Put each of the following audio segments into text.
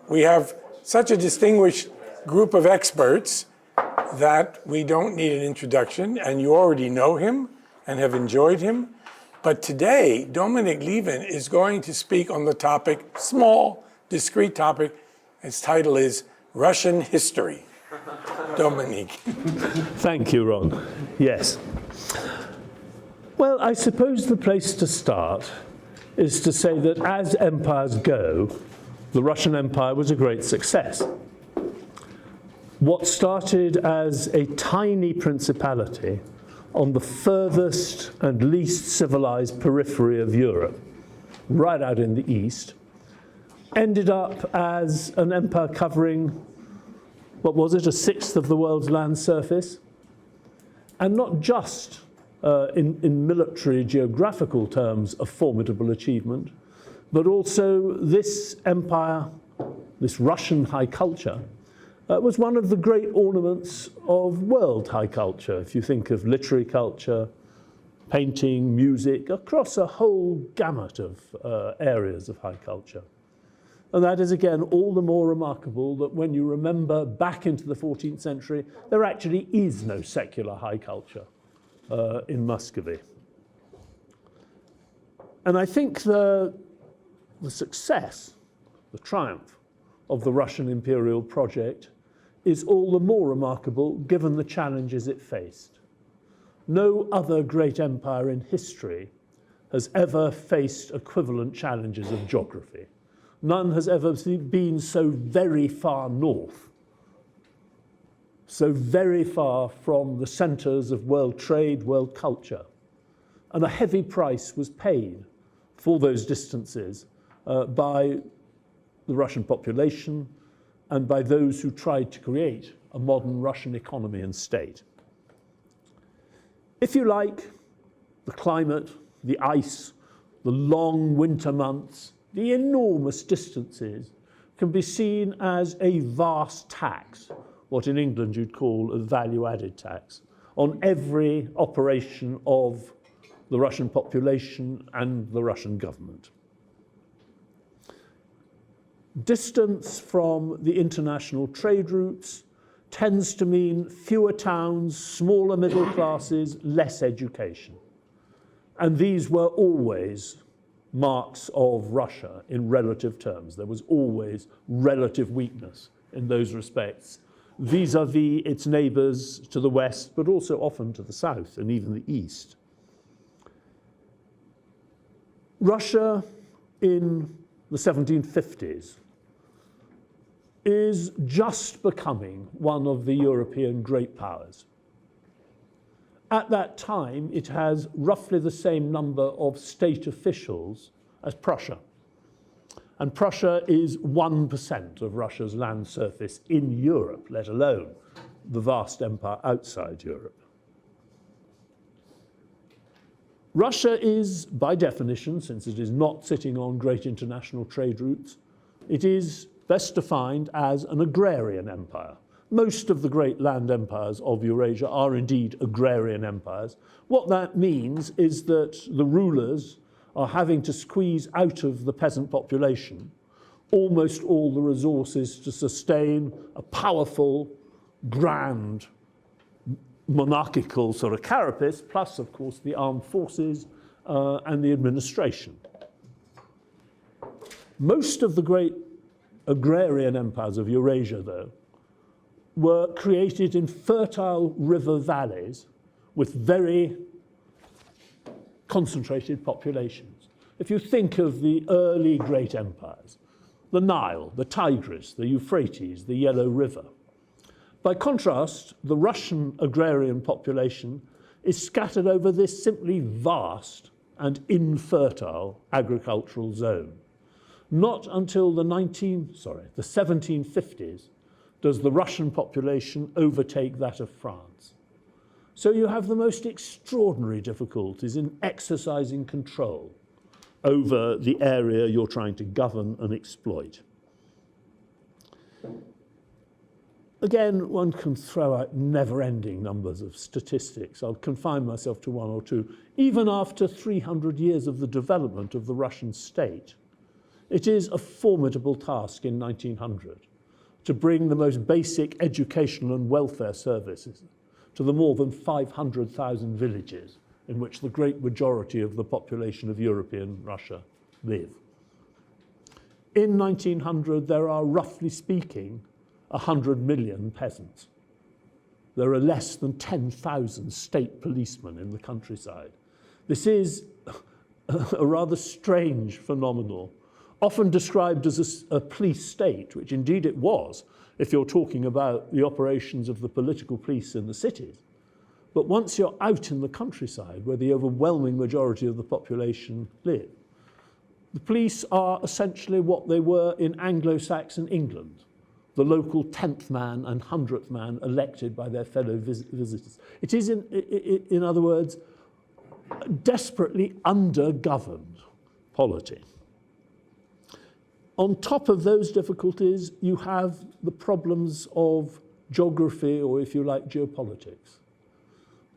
We have such a distinguished group of experts that we don't need an introduction, and you already know him and have enjoyed him. But today, Dominic Lieven is going to speak on the topic, small, discrete topic. Its title is Russian History. Dominic. Thank you, Ron. Yes. Well, I suppose the place to start is to say that as empires go, the Russian Empire was a great success. What started as a tiny principality on the furthest and least civilized periphery of Europe, right out in the east, ended up as an empire covering, what was it, a sixth of the world's land surface? And not just in military geographical terms a formidable achievement, but also this empire, this Russian high culture, was one of the great ornaments of world high culture. If you think of literary culture, painting, music, across a whole gamut of areas of high culture. And that is, again, all the more remarkable that when you remember back into the 14th century, there actually is no secular high culture in Muscovy. And I think the success, the triumph of the Russian imperial project is all the more remarkable given the challenges it faced. No other great empire in history has ever faced equivalent challenges of geography. None has ever been so very far north, so very far from the centers of world trade, world culture. And a heavy price was paid for those distances by the Russian population and by those who tried to create a modern Russian economy and state. If you like, the climate, the ice, the long winter months, the enormous distances can be seen as a vast tax, what in England you'd call a value-added tax, on every operation of the Russian population and the Russian government. Distance from the international trade routes tends to mean fewer towns, smaller middle classes, less education. And these were always marks of Russia in relative terms. There was always relative weakness in those respects, vis-à-vis its neighbors to the west, but also often to the south and even the east. Russia in the 1750s is just becoming one of the European great powers. At that time, it has roughly the same number of state officials as Prussia. And Prussia is 1% of Russia's land surface in Europe, let alone the vast empire outside Europe. Russia is, by definition, since it is not sitting on great international trade routes, it is best defined as an agrarian empire. Most of the great land empires of Eurasia are indeed agrarian empires. What that means is that the rulers are having to squeeze out of the peasant population almost all the resources to sustain a powerful, grand, monarchical sort of carapace, plus, of course, the armed forces and the administration. Most of the great agrarian empires of Eurasia, though, were created in fertile river valleys with very concentrated populations. If you think of the early great empires, the Nile, the Tigris, the Euphrates, the Yellow River. By contrast, the Russian agrarian population is scattered over this simply vast and infertile agricultural zone. Not until the 1750s does the Russian population overtake that of France. So you have the most extraordinary difficulties in exercising control over the area you're trying to govern and exploit. Again, one can throw out never-ending numbers of statistics. I'll confine myself to one or two. Even after 300 years of the development of the Russian state, It is a formidable task in 1900 to bring the most basic educational and welfare services to the more than 500,000 villages in which the great majority of the population of European Russia live. In 1900, there are, roughly speaking, 100 million peasants. There are less than 10,000 state policemen in the countryside. This is a rather strange phenomenon, often described as a police state, which indeed it was, if you're talking about the operations of the political police in the cities. But once you're out in the countryside, where the overwhelming majority of the population live, the police are essentially what they were in Anglo-Saxon England, the local 10th man and 100th man elected by their fellow visitors. It is, in other words, desperately under-governed polity. On top of those difficulties, you have the problems of geography, or if you like, geopolitics.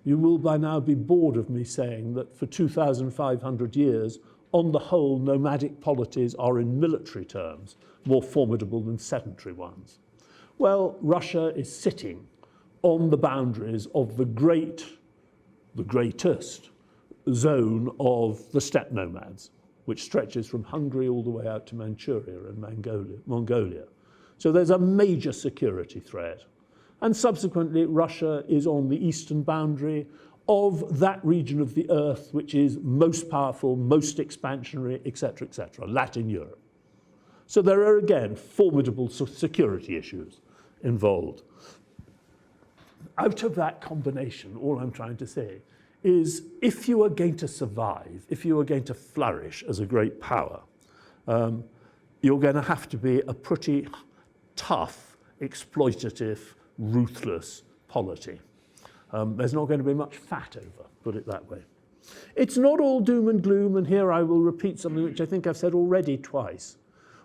You will by now be bored of me saying that for 2,500 years, on the whole, nomadic polities are in military terms more formidable than sedentary ones. Well, Russia is sitting on the boundaries of the greatest zone of the steppe nomads, which stretches from Hungary all the way out to Manchuria and Mongolia. So there's a major security threat. And subsequently, Russia is on the eastern boundary of that region of the earth which is most powerful, most expansionary, etc., Latin Europe. So there are, again, formidable security issues involved. Out of that combination, all I'm trying to say is, if you are going to survive, if you are going to flourish as a great power, you're going to have to be a pretty tough, exploitative, ruthless polity. There's not going to be much fat over, put it that way. It's not all doom and gloom, and here I will repeat something which I think I've said already twice.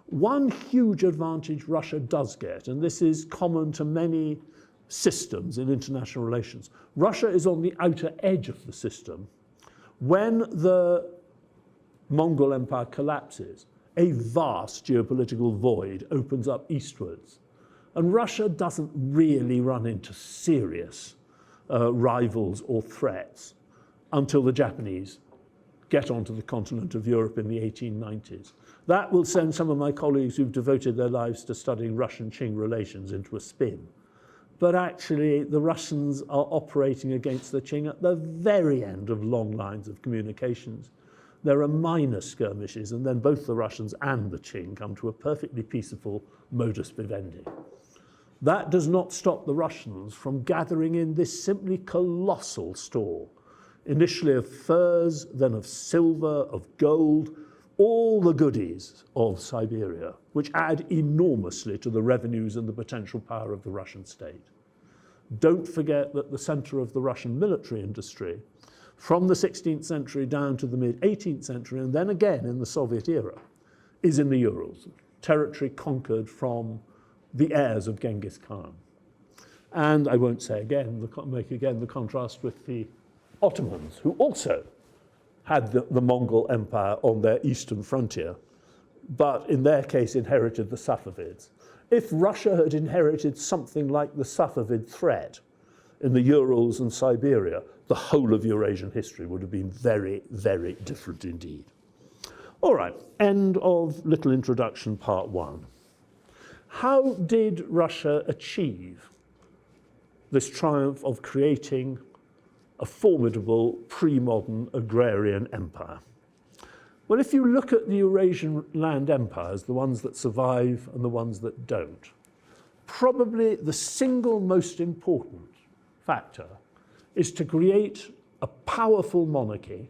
One huge advantage Russia does get, and this is common to many systems in international relations, Russia is on the outer edge of the system. When the Mongol Empire collapses, a vast geopolitical void opens up eastwards. And Russia doesn't really run into serious rivals or threats until the Japanese get onto the continent of Europe in the 1890s. That will send some of my colleagues who've devoted their lives to studying Russian-Qing relations into a spin. But actually, the Russians are operating against the Qing at the very end of long lines of communications. There are minor skirmishes, and then both the Russians and the Qing come to a perfectly peaceful modus vivendi. That does not stop the Russians from gathering in this simply colossal store, initially of furs, then of silver, of gold, all the goodies of Siberia, which add enormously to the revenues and the potential power of the Russian state. Don't forget that the center of the Russian military industry, from the 16th century down to the mid-18th century, and then again in the Soviet era, is in the Urals, territory conquered from the heirs of Genghis Khan. And I won't say again, make again the contrast with the Ottomans, who also had the Mongol Empire on their eastern frontier, but in their case inherited the Safavids. If Russia had inherited something like the Safavid threat in the Urals and Siberia, the whole of Eurasian history would have been very, very different indeed. All right, end of little introduction, part one. How did Russia achieve this triumph of creating a formidable pre-modern agrarian empire? Well, if you look at the Eurasian land empires, the ones that survive and the ones that don't, probably the single most important factor is to create a powerful monarchy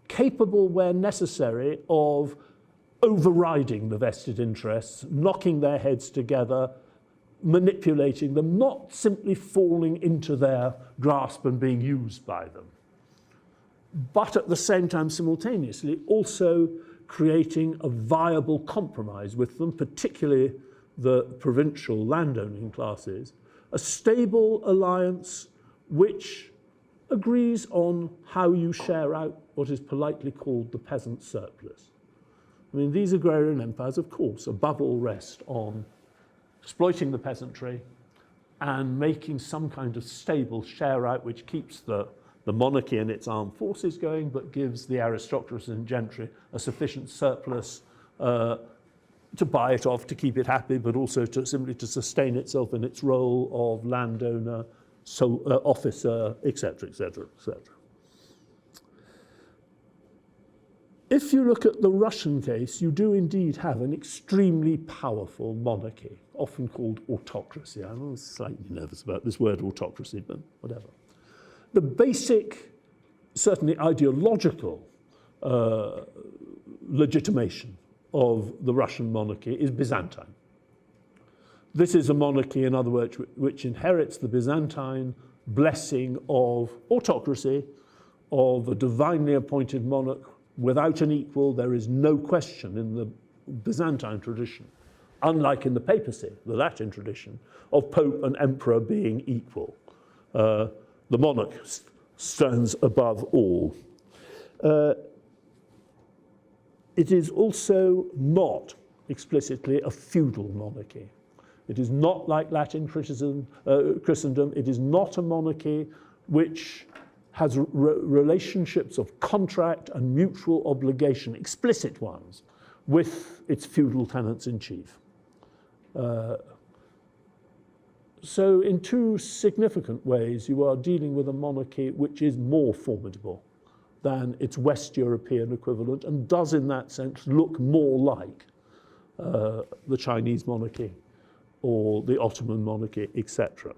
capable, where necessary, of overriding the vested interests, knocking their heads together, manipulating them, not simply falling into their grasp and being used by them, but at the same time, simultaneously, also creating a viable compromise with them, particularly the provincial landowning classes, a stable alliance which agrees on how you share out what is politely called the peasant surplus. I mean, these agrarian empires, of course, above all rest on exploiting the peasantry and making some kind of stable share out which keeps the monarchy and its armed forces going, but gives the aristocracy and gentry a sufficient surplus to buy it off, to keep it happy, but also simply to sustain itself in its role of landowner, officer, etc., etc., etc. If you look at the Russian case, you do indeed have an extremely powerful monarchy, often called autocracy. I'm always slightly nervous about this word autocracy, but whatever. The basic, certainly ideological legitimation of the Russian monarchy is Byzantine. This is a monarchy, in other words, which inherits the Byzantine blessing of autocracy, of a divinely appointed monarch without an equal. There is no question in the Byzantine tradition, unlike in the papacy, the Latin tradition, of pope and emperor being equal. The monarch stands above all. It is also not explicitly a feudal monarchy. It is not like Latin Christendom. It is not a monarchy which has relationships of contract and mutual obligation, explicit ones, with its feudal tenants-in-chief. So in two significant ways, you are dealing with a monarchy which is more formidable than its West European equivalent and does, in that sense, look more like the Chinese monarchy or the Ottoman monarchy, etc.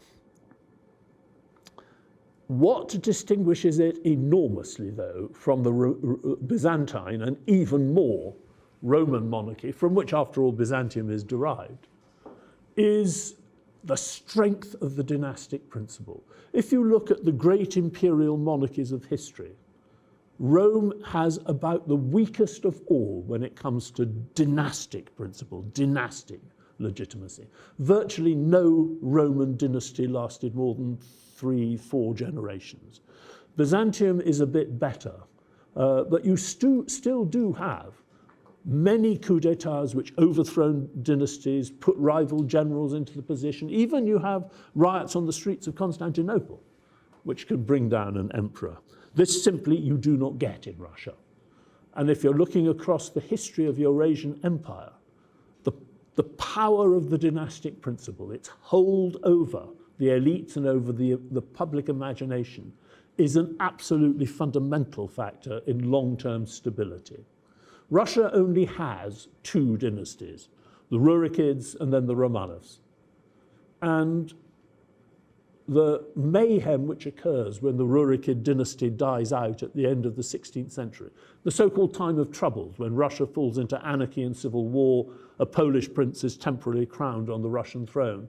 What distinguishes it enormously, though, from the Byzantine and even more Roman monarchy, from which, after all, Byzantium is derived, is the strength of the dynastic principle. If you look at the great imperial monarchies of history, Rome has about the weakest of all when it comes to dynastic principle, dynastic legitimacy. Virtually no Roman dynasty lasted more than 3-4 generations. Byzantium is a bit better, but you still do have many coups d'etats which overthrow dynasties, put rival generals into the position. Even you have riots on the streets of Constantinople, which could bring down an emperor. This simply you do not get in Russia. And if you're looking across the history of Eurasian empire, the power of the dynastic principle, its hold over the elites and over the public imagination, is an absolutely fundamental factor in long-term stability. Russia only has 2 dynasties, the Rurikids and then the Romanovs. And the mayhem which occurs when the Rurikid dynasty dies out at the end of the 16th century, the so-called time of troubles, when Russia falls into anarchy and civil war, a Polish prince is temporarily crowned on the Russian throne.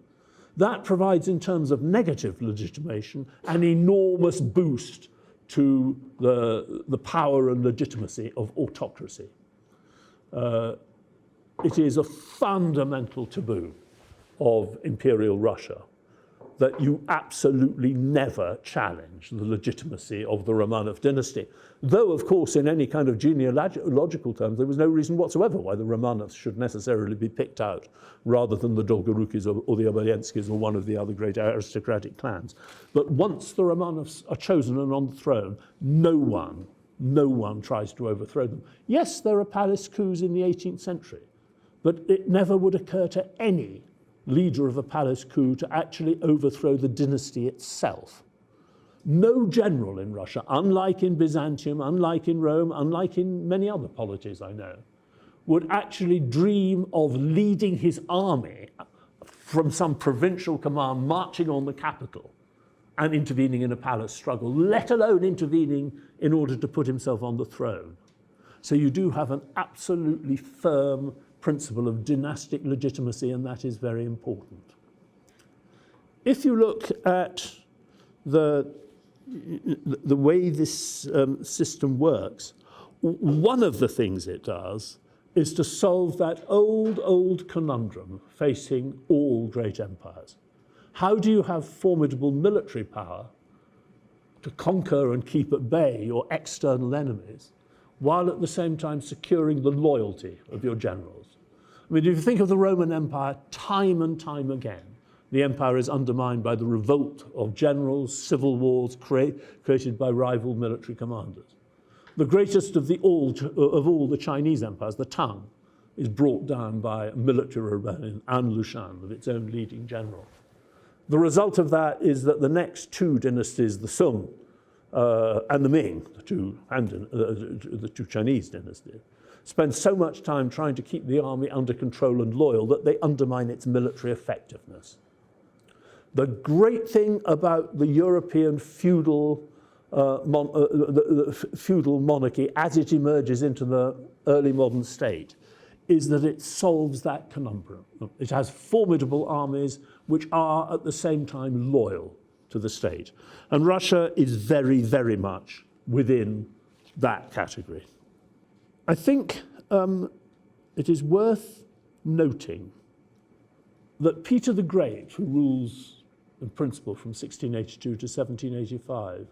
That provides, in terms of negative legitimation, an enormous boost to the power and legitimacy of autocracy. It is a fundamental taboo of imperial Russia that you absolutely never challenge the legitimacy of the Romanov dynasty. Though, of course, in any kind of genealogical terms, there was no reason whatsoever why the Romanovs should necessarily be picked out rather than the Dolgorukis or the Obolenskis or one of the other great aristocratic clans. But once the Romanovs are chosen and on the throne, no one tries to overthrow them. Yes, there are palace coups in the 18th century, but it never would occur to any leader of a palace coup to actually overthrow the dynasty itself. No general in Russia, unlike in Byzantium, unlike in Rome, unlike in many other polities I know, would actually dream of leading his army from some provincial command, marching on the capital and intervening in a palace struggle, let alone intervening in order to put himself on the throne. So you do have an absolutely firm principle of dynastic legitimacy, and that is very important. If you look at the way this system works, one of the things it does is to solve that old conundrum facing all great empires. How do you have formidable military power to conquer and keep at bay your external enemies while at the same time securing the loyalty of your generals. I mean, if you think of the Roman Empire, time and time again, the empire is undermined by the revolt of generals, civil wars created by rival military commanders. The greatest of all the Chinese empires, the Tang, is brought down by a military rebellion, An Lushan, of its own leading general. The result of that is that the next two dynasties, the Sung and the Ming, the two Chinese dynasties, spend so much time trying to keep the army under control and loyal that they undermine its military effectiveness. The great thing about the European feudal feudal monarchy as it emerges into the early modern state is that it solves that conundrum. It has formidable armies which are at the same time loyal to the state. And Russia is very, very much within that category. I think it is worth noting that Peter the Great, who rules in principle from 1682 to 1785,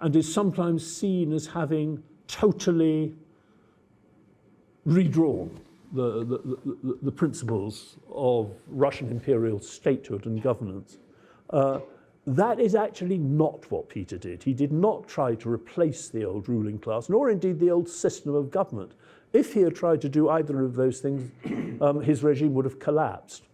and is sometimes seen as having totally redrawn the principles of Russian imperial statehood and governance. That is actually not what Peter did. He did not try to replace the old ruling class, nor indeed the old system of government. If he had tried to do either of those things, his regime would have collapsed.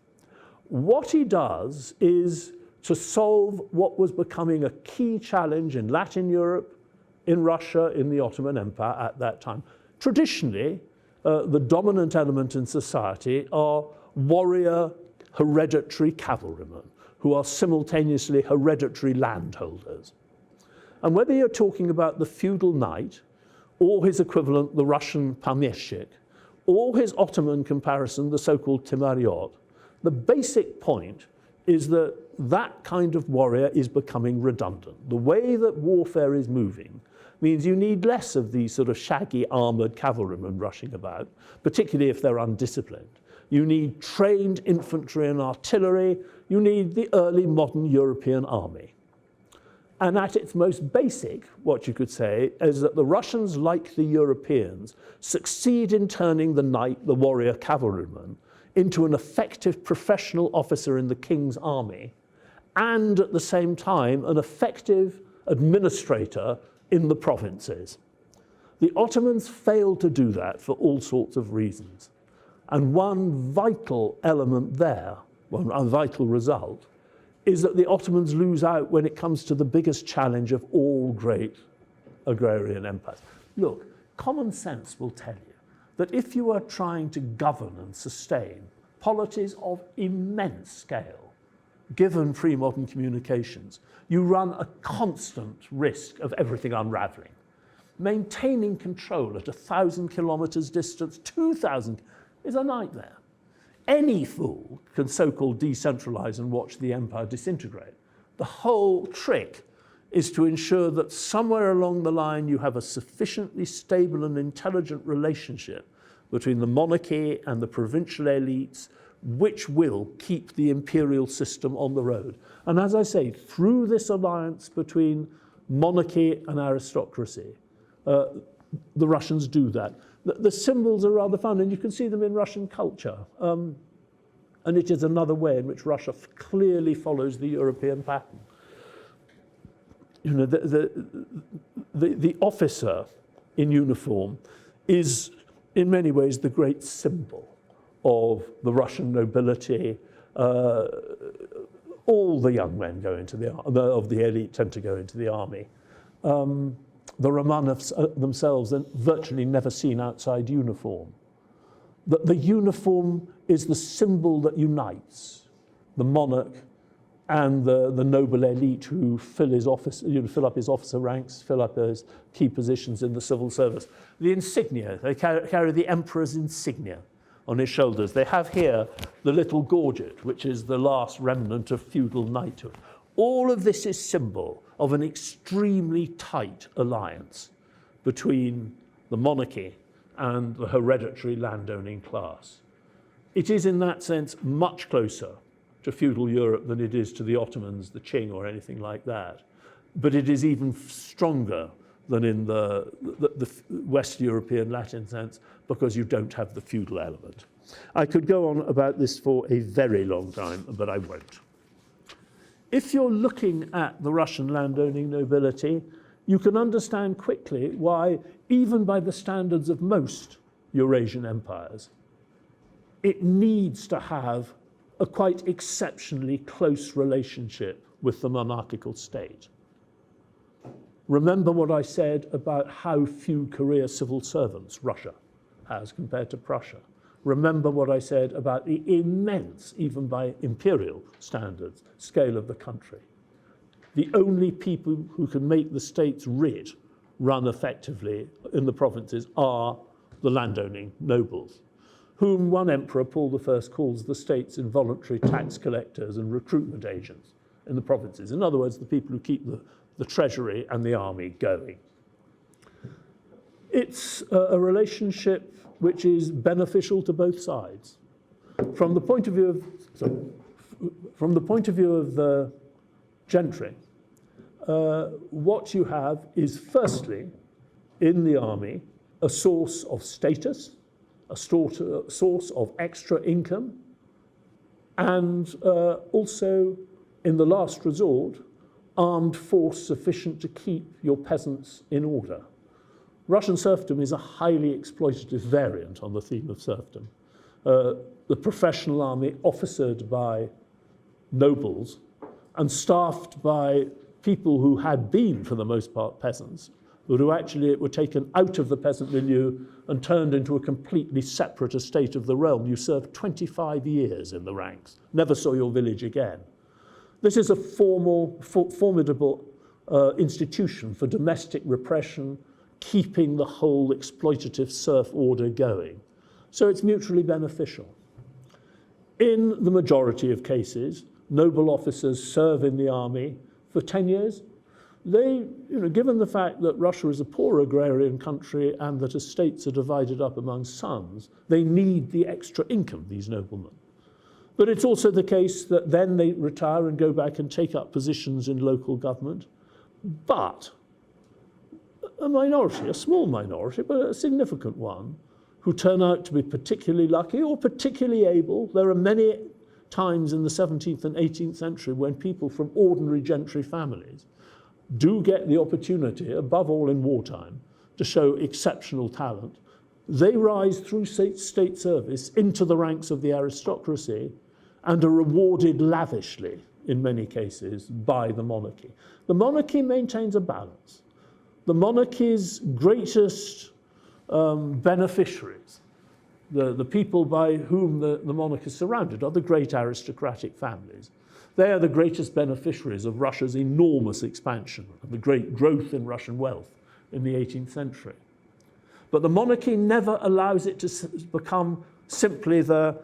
What he does is to solve what was becoming a key challenge in Latin Europe, in Russia, in the Ottoman Empire at that time. Traditionally, the dominant element in society are warrior hereditary cavalrymen who are simultaneously hereditary landholders. And whether you're talking about the feudal knight or his equivalent, the Russian pomeshchik, or his Ottoman comparison, the so-called timariot, the basic point is that that kind of warrior is becoming redundant. The way that warfare is moving means you need less of these sort of shaggy armored cavalrymen rushing about, particularly if they're undisciplined. You need trained infantry and artillery. You need the early modern European army. And at its most basic, what you could say is that the Russians, like the Europeans, succeed in turning the knight, the warrior cavalryman, into an effective professional officer in the king's army, and at the same time, an effective administrator in the provinces. The Ottomans failed to do that for all sorts of reasons. And one vital element there, one vital result, is that the Ottomans lose out when it comes to the biggest challenge of all great agrarian empires. Look, common sense will tell you that if you are trying to govern and sustain polities of immense scale, given pre-modern communications, you run a constant risk of everything unraveling. Maintaining control at 1,000 kilometers distance, 2,000, is a nightmare. Any fool can so-called decentralize and watch the empire disintegrate. The whole trick is to ensure that somewhere along the line you have a sufficiently stable and intelligent relationship between the monarchy and the provincial elites, which will keep the imperial system on the road. And as I say, through this alliance between monarchy and aristocracy, the Russians do that. The symbols are rather fun, and you can see them in Russian culture. And it is another way in which Russia clearly follows the European pattern. You know, the officer in uniform is, in many ways, the great symbol of the Russian nobility. All the young men go into of the elite tend to go into the army. The Romanovs themselves are virtually never seen outside uniform. The uniform is the symbol that unites the monarch and the noble elite who fill up his officer ranks, fill up his key positions in the civil service. The insignia, they carry the emperor's insignia on his shoulders. They have here the little gorget, which is the last remnant of feudal knighthood. All of this is symbol of an extremely tight alliance between the monarchy and the hereditary landowning class. It is in that sense much closer to feudal Europe than it is to the Ottomans, the Qing, or anything like that. But it is even stronger than in the West European Latin sense, because you don't have the feudal element. I could go on about this for a very long time, but I won't. If you're looking at the Russian landowning nobility, you can understand quickly why, even by the standards of most Eurasian empires, it needs to have a quite exceptionally close relationship with the monarchical state. Remember what I said about how few career civil servants Russia has compared to Prussia. Remember what I said about the immense, even by imperial standards, scale of the country. The only people who can make the state's writ run effectively in the provinces are the landowning nobles, whom one emperor, Paul I, calls the state's involuntary tax collectors and recruitment agents in the provinces. In other words, the people who keep the treasury and the army going. It's a relationship which is beneficial to both sides. From the point of view of the gentry, what you have is, firstly, in the army, a source of status, a source of extra income, and also, in the last resort, armed force sufficient to keep your peasants in order. Russian serfdom is a highly exploitative variant on the theme of serfdom. The professional army, officered by nobles and staffed by people who had been, for the most part, peasants, but who actually were taken out of the peasant milieu and turned into a completely separate estate of the realm. You served 25 years in the ranks, never saw your village again. This is a formidable institution for domestic repression, keeping the whole exploitative serf order going. So it's mutually beneficial. In the majority of cases, noble officers serve in the army for 10 years. They, given the fact that Russia is a poor agrarian country and that estates are divided up among sons, they need the extra income, these noblemen. But it's also the case that then they retire and go back and take up positions in local government. But a minority, a small minority, but a significant one, who turn out to be particularly lucky or particularly able. There are many times in the 17th and 18th century when people from ordinary gentry families do get the opportunity, above all in wartime, to show exceptional talent. They rise through state service into the ranks of the aristocracy and are rewarded lavishly, in many cases, by the monarchy. The monarchy maintains a balance. The monarchy's greatest beneficiaries, the people by whom the monarch is surrounded, are the great aristocratic families. They are the greatest beneficiaries of Russia's enormous expansion and the great growth in Russian wealth in the 18th century. But the monarchy never allows it to become simply the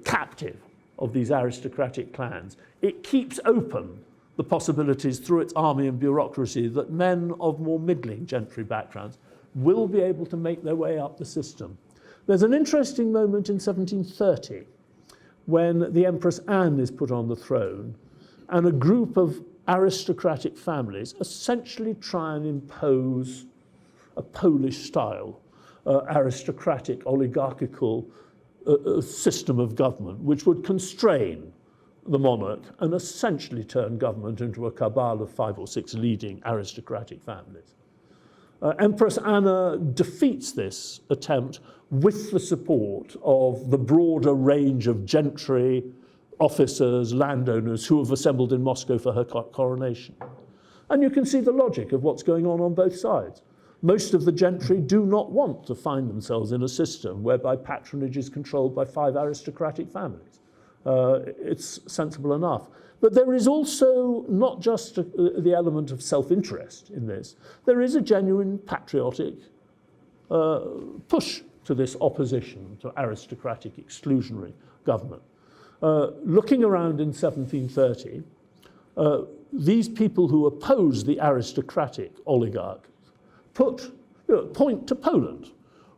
captive of these aristocratic clans. It keeps open the possibilities through its army and bureaucracy that men of more middling gentry backgrounds will be able to make their way up the system. There's an interesting moment in 1730 when the Empress Anne is put on the throne and a group of aristocratic families essentially try and impose a Polish-style aristocratic oligarchical system of government which would constrain the monarch and essentially turn government into a cabal of 5 or 6 leading aristocratic families. Empress Anna defeats this attempt with the support of the broader range of gentry, officers, landowners who have assembled in Moscow for her coronation. And you can see the logic of what's going on both sides. Most of the gentry do not want to find themselves in a system whereby patronage is controlled by 5 aristocratic families. It's sensible enough. But there is also not just the element of self-interest in this. There is a genuine patriotic push to this opposition to aristocratic exclusionary government. Looking around in 1730, these people who oppose the aristocratic oligarchs point to Poland,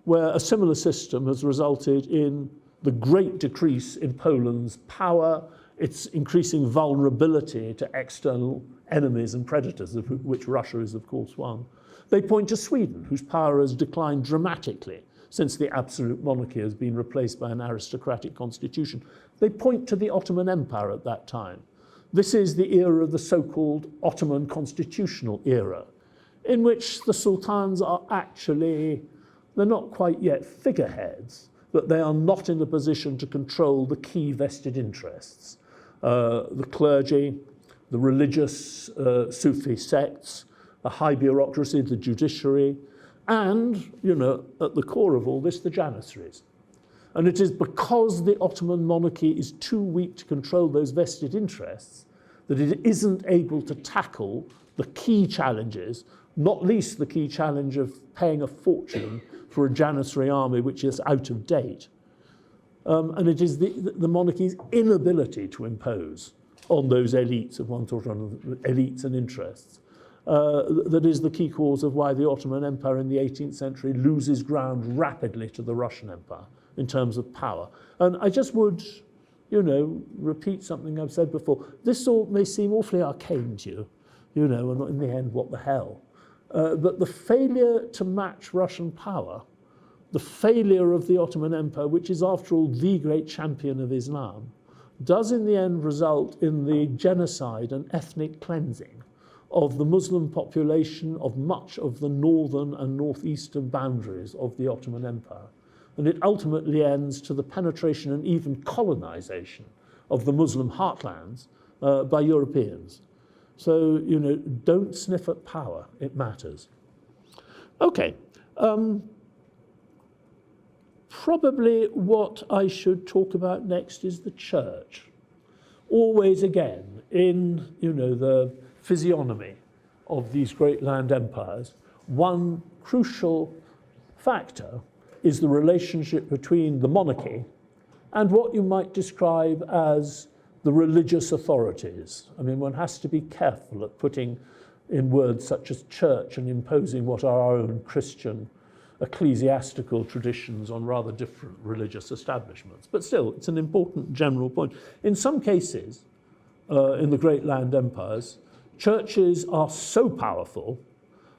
where a similar system has resulted in the great decrease in Poland's power, its increasing vulnerability to external enemies and predators, of which Russia is, of course, one, They point to Sweden, whose power has declined dramatically since the absolute monarchy has been replaced by an aristocratic constitution. They point to the Ottoman Empire at that time. This is the era of the so-called Ottoman constitutional era, in which the sultans are actually, they're not quite yet figureheads, but they are not in a position to control the key vested interests. The clergy, the religious Sufi sects, the high bureaucracy, the judiciary, and, you know, at the core of all this, the janissaries. And it is because the Ottoman monarchy is too weak to control those vested interests that it isn't able to tackle the key challenges, not least the key challenge of paying a fortune for a janissary army which is out of date. And it is the monarchy's inability to impose on those elites of one sort or another, elites and interests, that is the key cause of why the Ottoman Empire in the 18th century loses ground rapidly to the Russian Empire in terms of power. And I just would, you know, repeat something I've said before. This all may seem awfully arcane to you know, and in the end, what the hell? But the failure to match Russian power, the failure of the Ottoman Empire, which is after all the great champion of Islam, does in the end result in the genocide and ethnic cleansing of the Muslim population of much of the northern and northeastern boundaries of the Ottoman Empire. And it ultimately ends to the penetration and even colonization of the Muslim heartlands by Europeans. So, you know, don't sniff at power, it matters. Okay, probably what I should talk about next is the church. Always again, in, you know, the physiognomy of these great land empires, one crucial factor is the relationship between the monarchy and what you might describe as the religious authorities. I mean, one has to be careful at putting in words such as church and imposing what are our own Christian ecclesiastical traditions on rather different religious establishments. But still, it's an important general point. In some cases, in the great land empires, churches are so powerful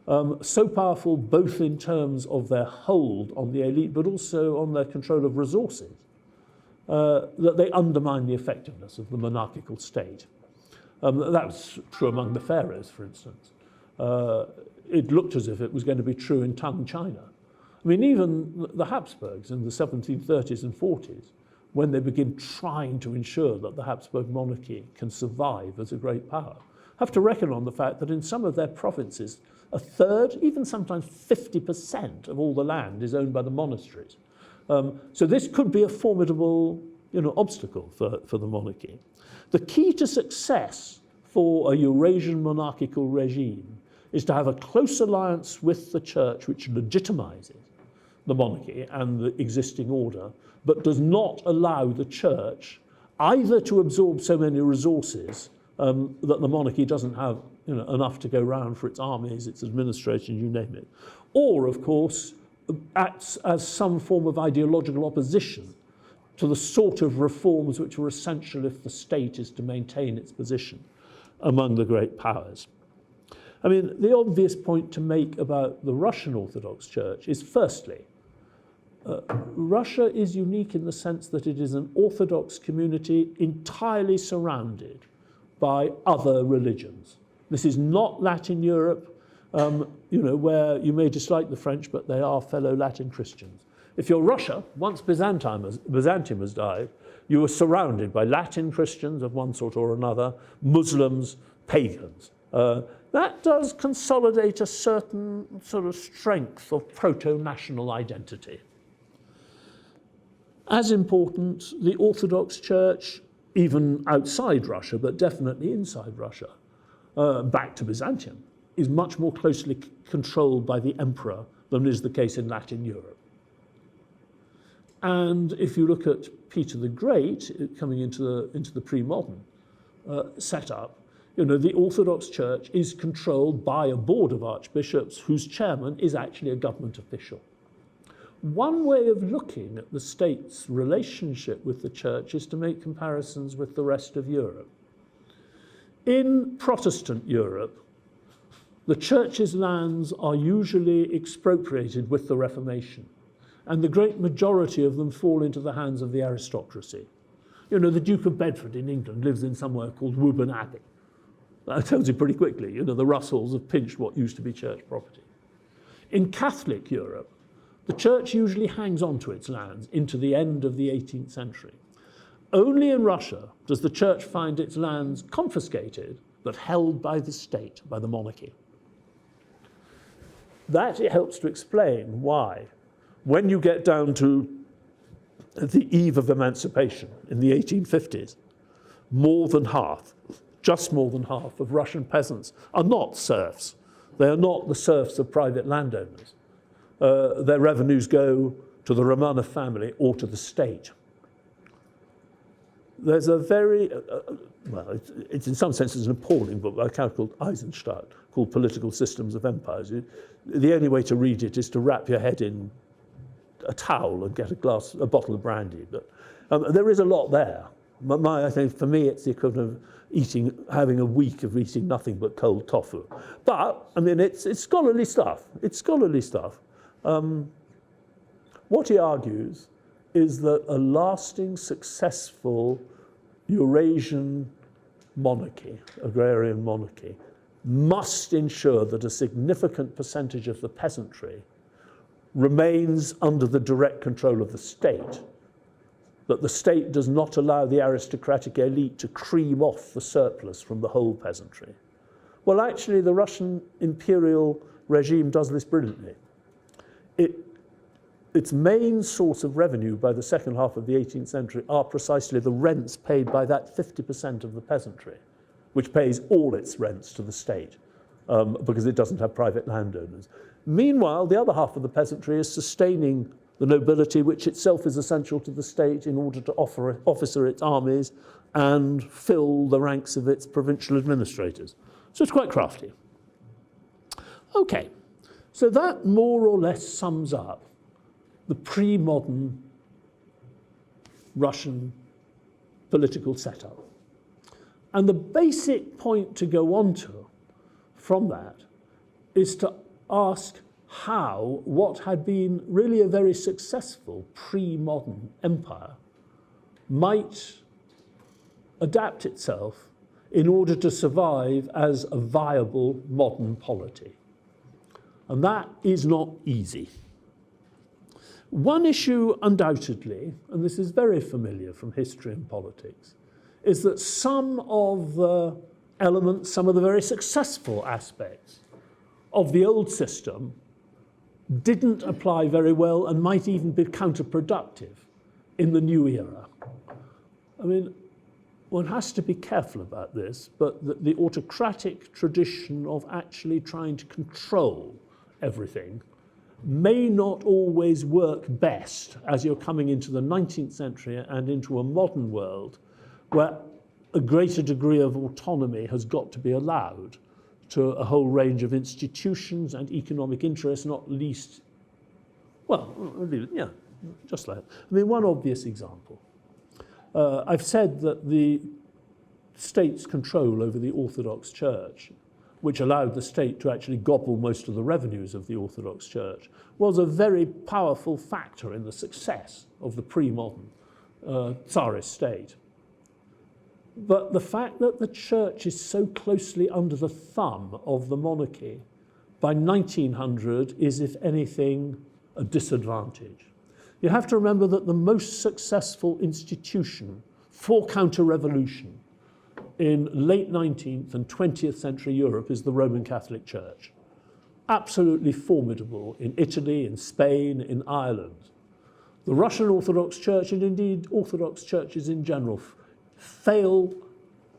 both in terms of their hold on the elite, but also on their control of resources, that they undermine the effectiveness of the monarchical state. That was true among the pharaohs, for instance. It looked as if it was going to be true in Tang China. I mean, even the Habsburgs in the 1730s and 40s, when they begin trying to ensure that the Habsburg monarchy can survive as a great power, have to reckon on the fact that in some of their provinces, a third, even sometimes 50% of all the land is owned by the monasteries. So this could be a formidable, you know, obstacle for the monarchy. The key to success for a Eurasian monarchical regime is to have a close alliance with the church which legitimizes the monarchy and the existing order, but does not allow the church either to absorb so many resources that the monarchy doesn't have, you know, enough to go round for its armies, its administration, you name it, or, of course, acts as some form of ideological opposition to the sort of reforms which are essential if the state is to maintain its position among the great powers. I mean, the obvious point to make about the Russian Orthodox Church is, firstly, Russia is unique in the sense that it is an Orthodox community entirely surrounded by other religions. This is not Latin Europe, you know, where you may dislike the French, but they are fellow Latin Christians. If you're Russia, once Byzantium has died, you are surrounded by Latin Christians of one sort or another, Muslims, pagans. That does consolidate a certain sort of strength of proto-national identity. As important, the Orthodox Church, even outside Russia, but definitely inside Russia, back to Byzantium, is much more closely controlled by the emperor than is the case in Latin Europe. And if you look at Peter the Great, coming into the pre-modern setup, you know, the Orthodox Church is controlled by a board of archbishops whose chairman is actually a government official. One way of looking at the state's relationship with the church is to make comparisons with the rest of Europe. In Protestant Europe, the church's lands are usually expropriated with the Reformation, and the great majority of them fall into the hands of the aristocracy. You know, the Duke of Bedford in England lives in somewhere called Woburn Abbey. That tells you pretty quickly, you know, the Russells have pinched what used to be church property. In Catholic Europe, the church usually hangs on to its lands into the end of the 18th century. Only in Russia does the church find its lands confiscated, but held by the state, by the monarchy. That helps to explain why, when you get down to the eve of emancipation in the 1850s, more than half, just more than half of Russian peasants are not serfs. They are not the serfs of private landowners. Their revenues go to the Romanov family or to the state. There's a very, well, it's in some senses an appalling book by a character called Eisenstadt, called Political Systems of Empires. The only way to read it is to wrap your head in a towel and get a bottle of brandy. But there is a lot there. I think for me, it's the equivalent of having a week of eating nothing but cold tofu. But, I mean, it's scholarly stuff. It's scholarly stuff. What he argues is that a lasting, successful Eurasian monarchy, agrarian monarchy, must ensure that a significant percentage of the peasantry remains under the direct control of the state, that the state does not allow the aristocratic elite to cream off the surplus from the whole peasantry. Well, actually, the Russian imperial regime does this brilliantly. Its main source of revenue by the second half of the 18th century are precisely the rents paid by that 50% of the peasantry, which pays all its rents to the state because it doesn't have private landowners. Meanwhile, the other half of the peasantry is sustaining the nobility, which itself is essential to the state in order to officer its armies and fill the ranks of its provincial administrators. So it's quite crafty. Okay, so that more or less sums up the pre-modern Russian political setup. And the basic point to go on to from that is to ask how what had been really a very successful pre-modern empire might adapt itself in order to survive as a viable modern polity. And that is not easy. One issue, undoubtedly, and this is very familiar from history and politics, is that some of the elements, some of the very successful aspects of the old system didn't apply very well and might even be counterproductive in the new era. I mean, one has to be careful about this, but the autocratic tradition of actually trying to control everything may not always work best as you're coming into the 19th century and into a modern world where a greater degree of autonomy has got to be allowed to a whole range of institutions and economic interests, not least, well, yeah, just like, I mean, one obvious example. I've said that the state's control over the Orthodox Church, which allowed the state to actually gobble most of the revenues of the Orthodox Church, was a very powerful factor in the success of the pre-modern Tsarist state. But the fact that the church is so closely under the thumb of the monarchy by 1900 is, if anything, a disadvantage. You have to remember that the most successful institution for counter-revolution in late 19th and 20th century Europe is the Roman Catholic Church. Absolutely formidable in Italy, in Spain, in Ireland. The Russian Orthodox Church, and indeed Orthodox churches in general, fail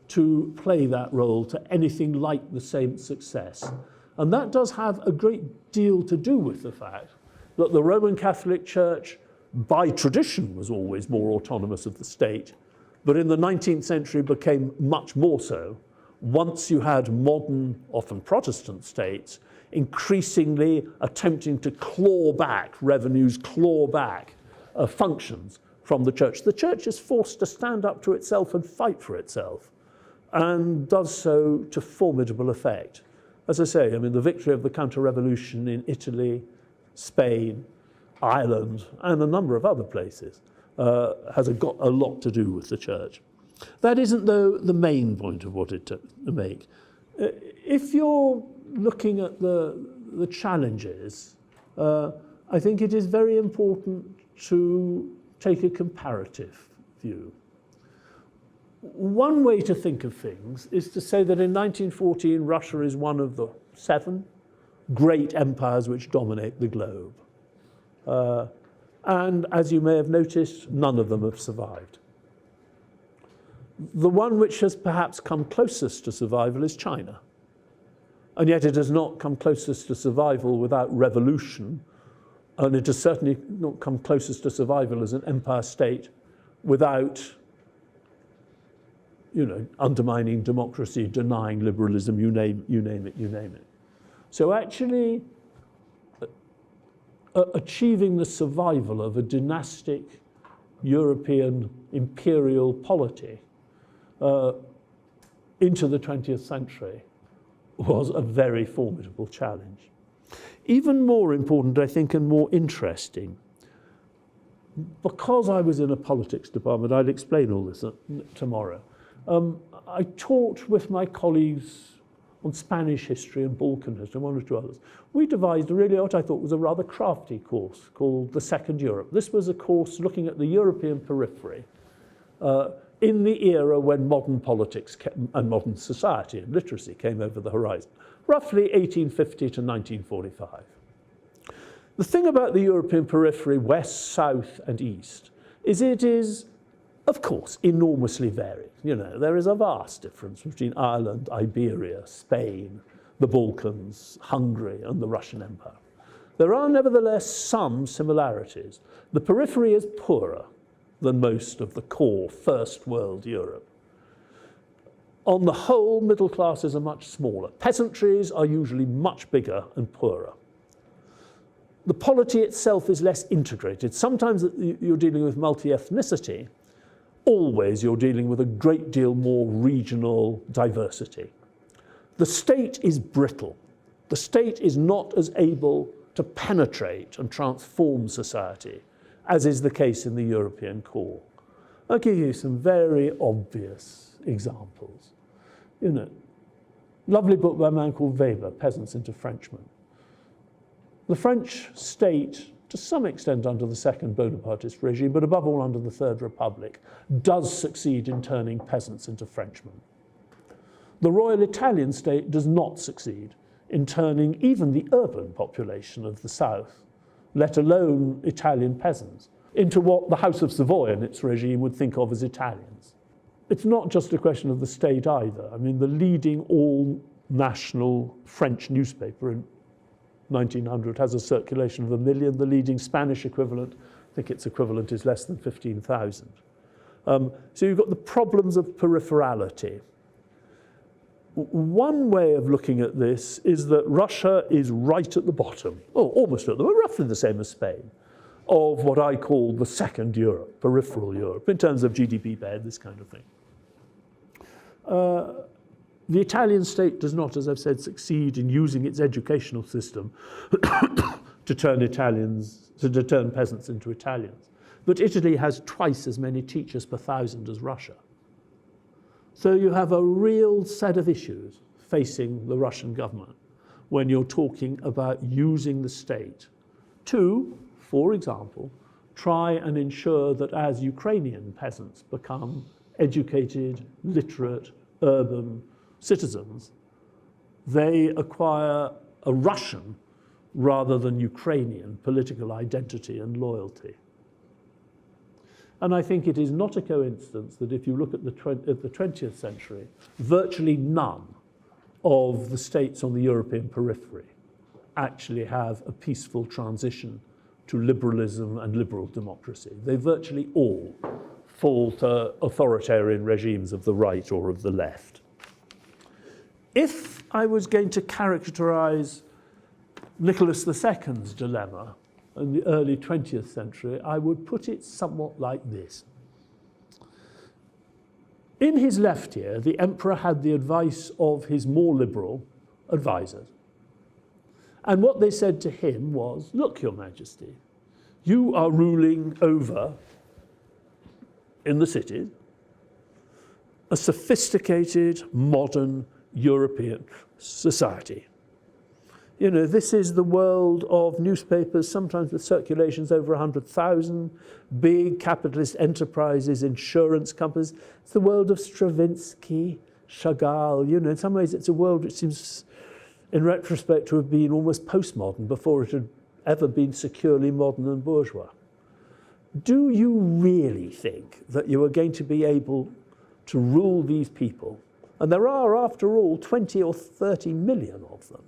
to play that role to anything like the same success. And that does have a great deal to do with the fact that the Roman Catholic Church, by tradition, was always more autonomous of the state, but in the 19th century became much more so once you had modern, often Protestant states increasingly attempting to claw back revenues, claw back functions from the church. The church is forced to stand up to itself and fight for itself, and does so to formidable effect. as I say, I mean, the victory of the counter-revolution in Italy, Spain, Ireland, and a number of other places has got a lot to do with the church. That isn't, though, the main point of what it to make. If you're looking at the challenges, I think it is very important to take a comparative view. One way to think of things is to say that in 1914, Russia is one of the 7 great empires which dominate the globe. And as you may have noticed, none of them have survived. The one which has perhaps come closest to survival is China. And yet it has not come closest to survival without revolution, and it has certainly not come closest to survival as an empire state without, undermining democracy, denying liberalism, you name it. So actually, achieving the survival of a dynastic European imperial polity into the 20th century was a very formidable challenge. Even more important, I think, and more interesting, because I was in a politics department, I'll explain all this tomorrow. I taught with my colleagues on Spanish history and Balkan history, and 1 or 2 others. We devised really what I thought was a rather crafty course called The Second Europe. This was a course looking at the European periphery in the era when modern politics and modern society and literacy came over the horizon, roughly 1850 to 1945. The thing about the European periphery, west, south, and east, is it is, of course, enormously varied. There is a vast difference between Ireland, Iberia, Spain, the Balkans, Hungary, and the Russian Empire. There are nevertheless some similarities. The periphery is poorer than most of the core First World Europe. On the whole, middle classes are much smaller. Peasantries are usually much bigger and poorer. The polity itself is less integrated. Sometimes you're dealing with multi-ethnicity. Always you're dealing with a great deal more regional diversity. The state is brittle. The state is not as able to penetrate and transform society as is the case in the European core. I'll give you some very obvious examples. Lovely book by a man called Weber, Peasants into Frenchmen. The French state, to some extent under the Second Bonapartist regime, but above all under the Third Republic, does succeed in turning peasants into Frenchmen. The Royal Italian state does not succeed in turning even the urban population of the South, let alone Italian peasants, into what the House of Savoy and its regime would think of as Italians. It's not just a question of the state either. I mean, the leading all-national French newspaper in 1900 has a circulation of 1 million. The leading Spanish equivalent, I think its equivalent is less than 15,000. So you've got the problems of peripherality. One way of looking at this is that Russia is right at the bottom, almost at the bottom, roughly the same as Spain, of what I call the Second Europe, Peripheral Europe, in terms of GDP bed, this kind of thing. The Italian state does not, as I've said, succeed in using its educational system to turn peasants into Italians. But Italy has twice as many teachers per 1,000 as Russia. So you have a real set of issues facing the Russian government when you're talking about using the state to, for example, try and ensure that as Ukrainian peasants become educated, literate, urban citizens, they acquire a Russian rather than Ukrainian political identity and loyalty. And I think it is not a coincidence that if you look at the 20th century, virtually none of the states on the European periphery actually have a peaceful transition to liberalism and liberal democracy. They virtually all fall to authoritarian regimes of the right or of the left. If I was going to characterize Nicholas II's dilemma in the early 20th century, I would put it somewhat like this. In his left ear, the emperor had the advice of his more liberal, advisors. And what they said to him was, look, Your Majesty, you are ruling over, in the cities, a sophisticated, modern European society. You know, this is the world of newspapers, sometimes with circulations over 100,000, big capitalist enterprises, insurance companies. It's the world of Stravinsky, Chagall. You know, in some ways it's a world which seems, in retrospect, to have been almost postmodern before it had ever been securely modern and bourgeois. Do you really think that you are going to be able to rule these people? And there are, after all, 20 or 30 million of them,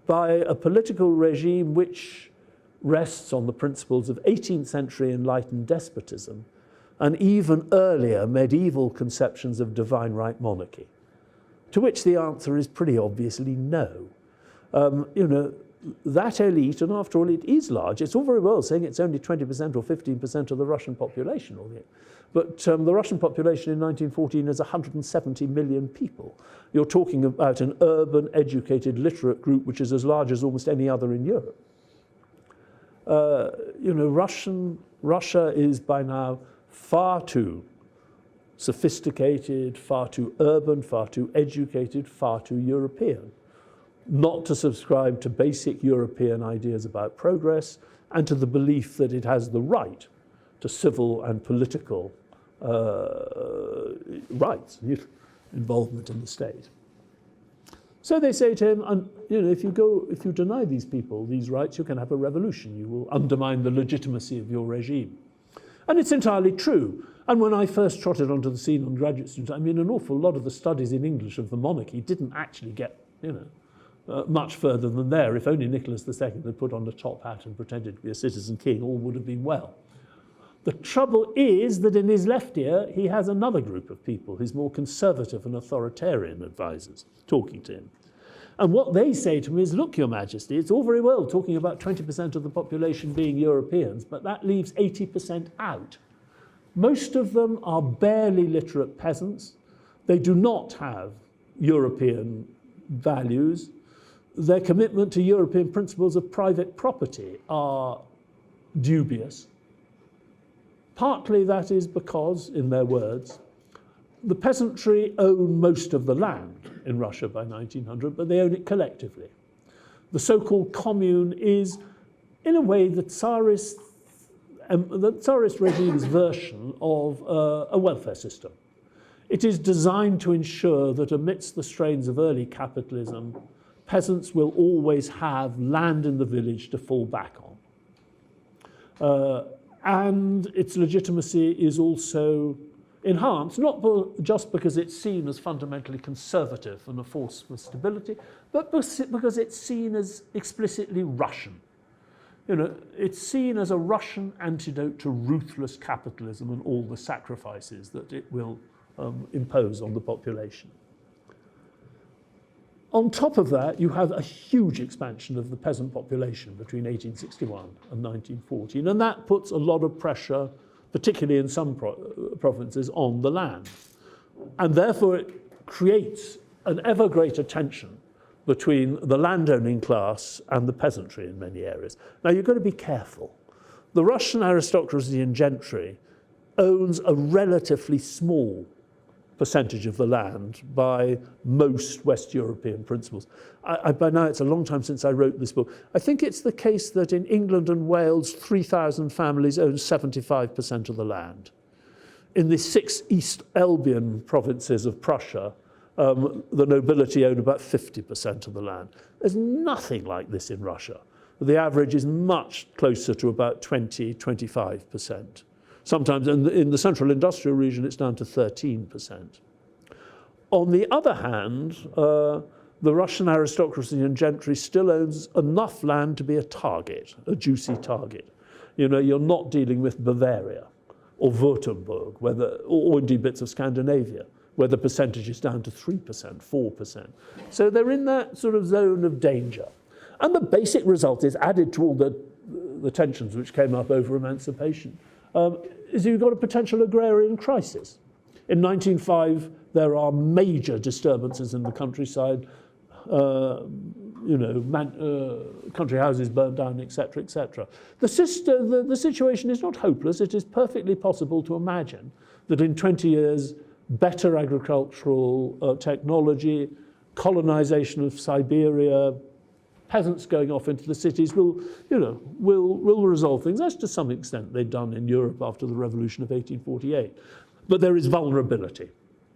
by a political regime which rests on the principles of 18th century enlightened despotism and even earlier medieval conceptions of divine right monarchy, to which the answer is pretty obviously no. You know, that elite, and after all it is large, it's all very well saying it's only 20% or 15% of the Russian population, but the Russian population in 1914 is 170 million people. You're talking about an urban, educated, literate group which is as large as almost any other in Europe. You know, Russia is by now far too sophisticated, far too urban, far too educated, far too European, not to subscribe to basic European ideas about progress and to the belief that it has the right to civil and political rights, involvement in the state. So they say to him, and, you know, if you deny these people these rights, you can have a revolution. You will undermine the legitimacy of your regime. And it's entirely true. And when I first trotted onto the scene on graduate students, I mean, an awful lot of the studies in English of the monarchy didn't actually get, you know, much further than there. If only Nicholas II had put on a top hat and pretended to be a citizen king, all would have been well. The trouble is that in his left ear, he has another group of people, his more conservative and authoritarian advisors, talking to him. And what they say to him is, look, Your Majesty, it's all very well talking about 20% of the population being Europeans, but that leaves 80% out. Most of them are barely literate peasants. They do not have European values. Their commitment to European principles of private property are dubious. Partly that is because, in their words, the peasantry own most of the land in Russia by 1900, but they own it collectively. The so-called commune is, in a way, the Tsarist regime's version of a welfare system. It is designed to ensure that amidst the strains of early capitalism, peasants will always have land in the village to fall back on. And its legitimacy is also enhanced, not just because it's seen as fundamentally conservative and a force for stability, but because it's seen as explicitly Russian. You know, it's seen as a Russian antidote to ruthless capitalism and all the sacrifices that it will impose on the population. On top of that, you have a huge expansion of the peasant population between 1861 and 1914, and that puts a lot of pressure, particularly in some provinces, on the land. And therefore it creates an ever greater tension between the landowning class and the peasantry in many areas. Now you've got to be careful. The Russian aristocracy and gentry owns a relatively small percentage of the land by most West European principles. By now, it's a long time since I wrote this book. I think it's the case that in England and Wales, 3,000 families own 75% of the land. In the 6 East Albion provinces of Prussia, the nobility own about 50% of the land. There's nothing like this in Russia. The average is much closer to about 20-25%. Sometimes in the central industrial region, it's down to 13%. On the other hand, the Russian aristocracy and gentry still owns enough land to be a target, a juicy target. You know, you're not dealing with Bavaria or Württemberg, or indeed bits of Scandinavia, where the percentage is down to 3%, 4%. So they're in that sort of zone of danger. And the basic result is, added to all the tensions which came up over emancipation, is you've got a potential agrarian crisis. In 1905, there are major disturbances in the countryside. country houses burned down, etc., etc. The situation is not hopeless. It is perfectly possible to imagine that in 20 years, better agricultural technology, colonization of Siberia, peasants going off into the cities will resolve things, as to some extent they'd done in Europe after the revolution of 1848. But there is vulnerability.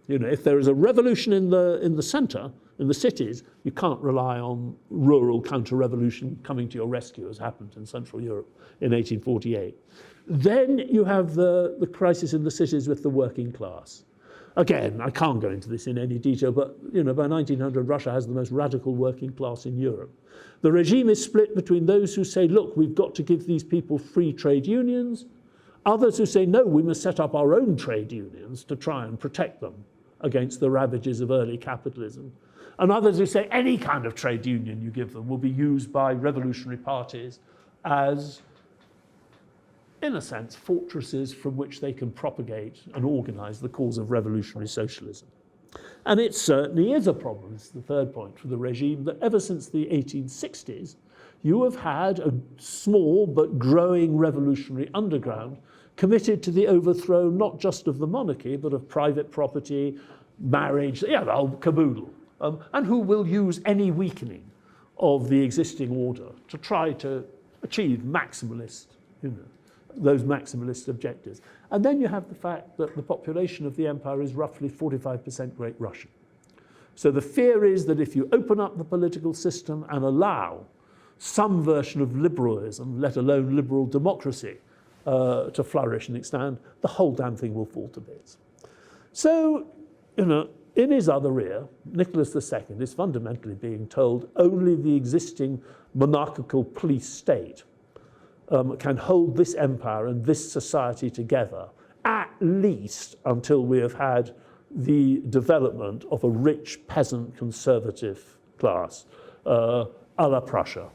If there is a revolution in the center, in the cities, you can't rely on rural counter-revolution coming to your rescue, as happened in Central Europe in 1848. Then you have the crisis in the cities with the working class. Again, I can't go into this in any detail, but by 1900, Russia has the most radical working class in Europe. The regime is split between those who say, look, we've got to give these people free trade unions, others who say, no, we must set up our own trade unions to try and protect them against the ravages of early capitalism, and others who say any kind of trade union you give them will be used by revolutionary parties as, in a sense, fortresses from which they can propagate and organize the cause of revolutionary socialism. And it certainly is a problem, this is the third point, for the regime, that ever since the 1860s, you have had a small but growing revolutionary underground committed to the overthrow not just of the monarchy, but of private property, marriage, the whole caboodle, and who will use any weakening of the existing order to try to achieve maximalist, those maximalist objectives. And then you have the fact that the population of the empire is roughly 45% Great Russian. So the fear is that if you open up the political system and allow some version of liberalism, let alone liberal democracy, to flourish and expand, the whole damn thing will fall to bits. So, in his other ear, Nicholas II is fundamentally being told only the existing monarchical police state can hold this empire and this society together, at least until we have had the development of a rich peasant conservative class, a la Prussia.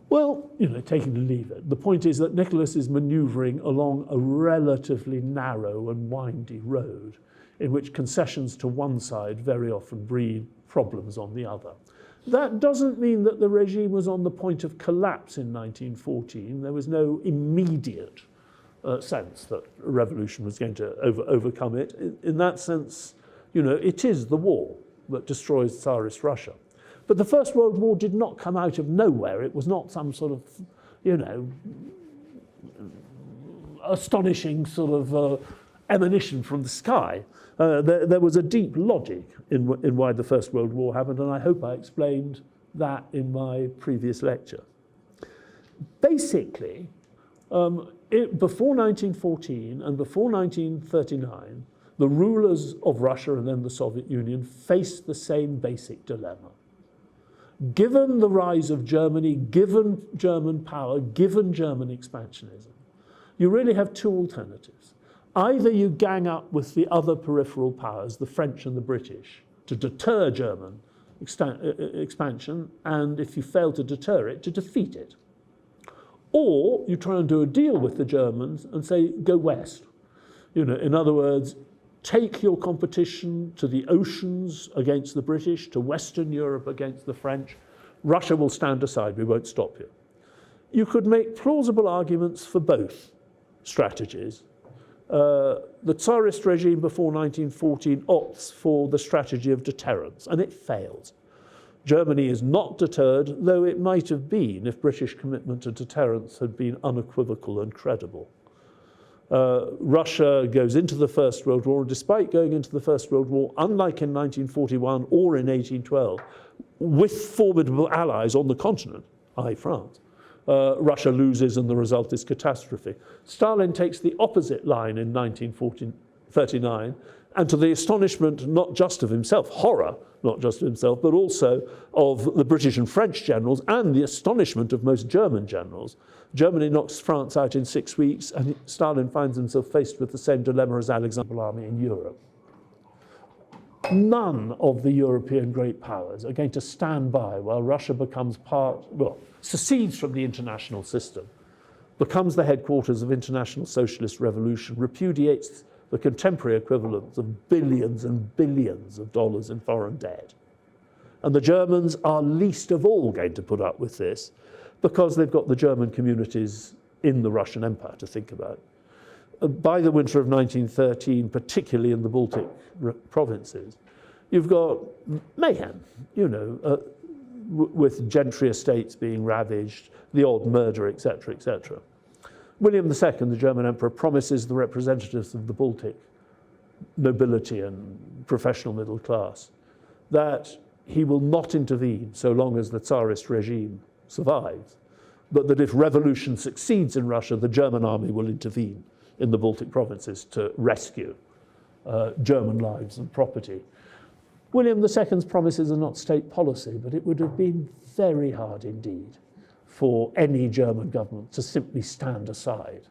Well, taking to leave it, the point is that Nicholas is maneuvering along a relatively narrow and windy road in which concessions to one side very often breed problems on the other. That doesn't mean that the regime was on the point of collapse in 1914. There was no immediate sense that a revolution was going to overcome it. In that sense, it is the war that destroys Tsarist Russia. But the First World War did not come out of nowhere. It was not some sort of, astonishing sort of emanation from the sky. There was a deep logic in why the First World War happened, and I hope I explained that in my previous lecture. Basically, before 1914 and before 1939, the rulers of Russia and then the Soviet Union faced the same basic dilemma. Given the rise of Germany, given German power, given German expansionism, you really have two alternatives. Either you gang up with the other peripheral powers, the French and the British, to deter German expansion, and if you fail to deter it, to defeat it. Or you try and do a deal with the Germans and say, go west. In other words, take your competition to the oceans against the British, to Western Europe against the French. Russia will stand aside, we won't stop you. You could make plausible arguments for both strategies. The Tsarist regime before 1914 opts for the strategy of deterrence, and it fails. Germany is not deterred, though it might have been if British commitment to deterrence had been unequivocal and credible. Russia goes into the First World War, and despite going into the First World War, unlike in 1941 or in 1812, with formidable allies on the continent, i.e. France, Russia loses and the result is catastrophe. Stalin takes the opposite line in 1939, and to the astonishment not just of himself, horror, not just of himself, but also of the British and French generals and the astonishment of most German generals, Germany knocks France out in 6 weeks, and Stalin finds himself faced with the same dilemma as Alexander's army in Europe. None of the European great powers are going to stand by while Russia becomes secedes from the international system, becomes the headquarters of international socialist revolution, repudiates the contemporary equivalents of billions and billions of dollars in foreign debt, And the Germans are least of all going to put up with this because they've got the German communities in the Russian Empire to think about. By the winter of 1913, particularly in the Baltic provinces, you've got mayhem, with gentry estates being ravaged, the odd murder, etc., etc. William II, the German emperor, promises the representatives of the Baltic nobility and professional middle class that he will not intervene so long as the Tsarist regime survives, but that if revolution succeeds in Russia, the German army will intervene in the Baltic provinces to rescue German lives and property. William II's promises are not state policy, but it would have been very hard indeed for any German government to simply stand aside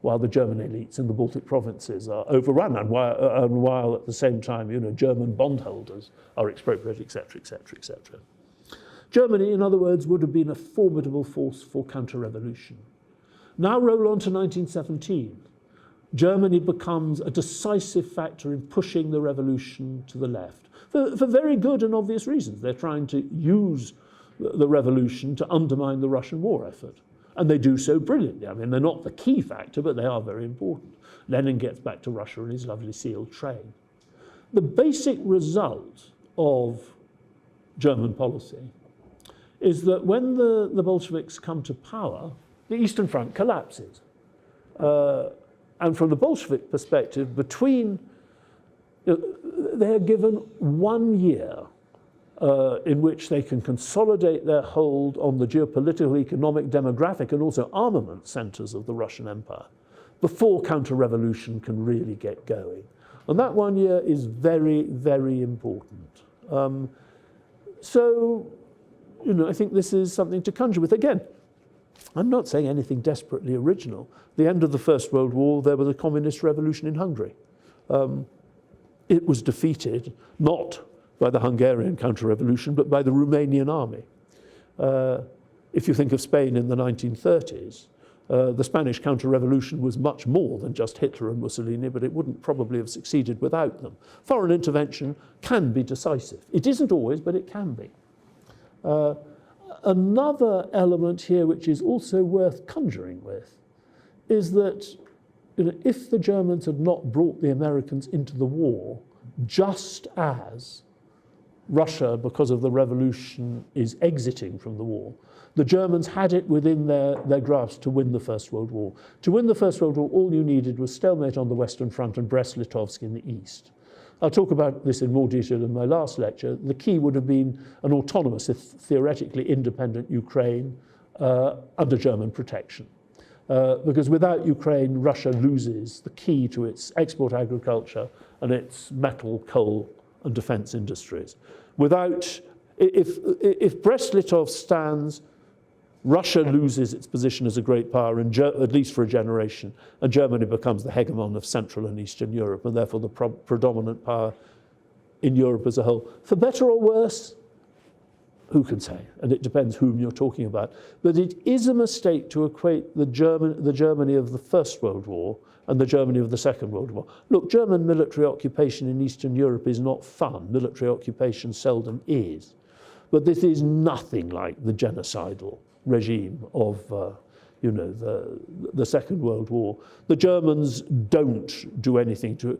while the German elites in the Baltic provinces are overrun and while at the same time, German bondholders are expropriated, etc., etc., etc. Germany, in other words, would have been a formidable force for counter-revolution. Now roll on to 1917. Germany becomes a decisive factor in pushing the revolution to the left for very good and obvious reasons. They're trying to use the revolution to undermine the Russian war effort. And they do so brilliantly. I mean, they're not the key factor, but they are very important. Lenin gets back to Russia in his lovely sealed train. The basic result of German policy is that when the Bolsheviks come to power, the Eastern Front collapses. And from the Bolshevik perspective, they're given 1 year in which they can consolidate their hold on the geopolitical, economic, demographic, and also armament centers of the Russian Empire before counter-revolution can really get going. And that 1 year is very, very important. I think this is something to conjure with. Again, I'm not saying anything desperately original. The end of the First World War, there was a communist revolution in Hungary. It was defeated, not by the Hungarian counter-revolution, but by the Romanian army. If you think of Spain in the 1930s, the Spanish counter-revolution was much more than just Hitler and Mussolini, but it wouldn't probably have succeeded without them. Foreign intervention can be decisive. It isn't always, but it can be. Another element here, which is also worth conjuring with, is that if the Germans had not brought the Americans into the war, just as Russia, because of the revolution, is exiting from the war, the Germans had it within their grasp to win the First World War. To win the First World War, all you needed was stalemate on the Western Front and Brest-Litovsk in the east. I'll talk about this in more detail in my last lecture. The key would have been an autonomous, if theoretically independent Ukraine under German protection. Because without Ukraine, Russia loses the key to its export agriculture and its metal, coal, and defense industries. If Brest-Litovsk stands, Russia loses its position as a great power, at least for a generation, and Germany becomes the hegemon of Central and Eastern Europe, and therefore the predominant power in Europe as a whole. For better or worse, who can say? And it depends whom you're talking about. But it is a mistake to equate the Germany of the First World War and the Germany of the Second World War. Look, German military occupation in Eastern Europe is not fun. Military occupation seldom is. But this is nothing like the genocidal regime of the Second World War. The Germans don't do anything to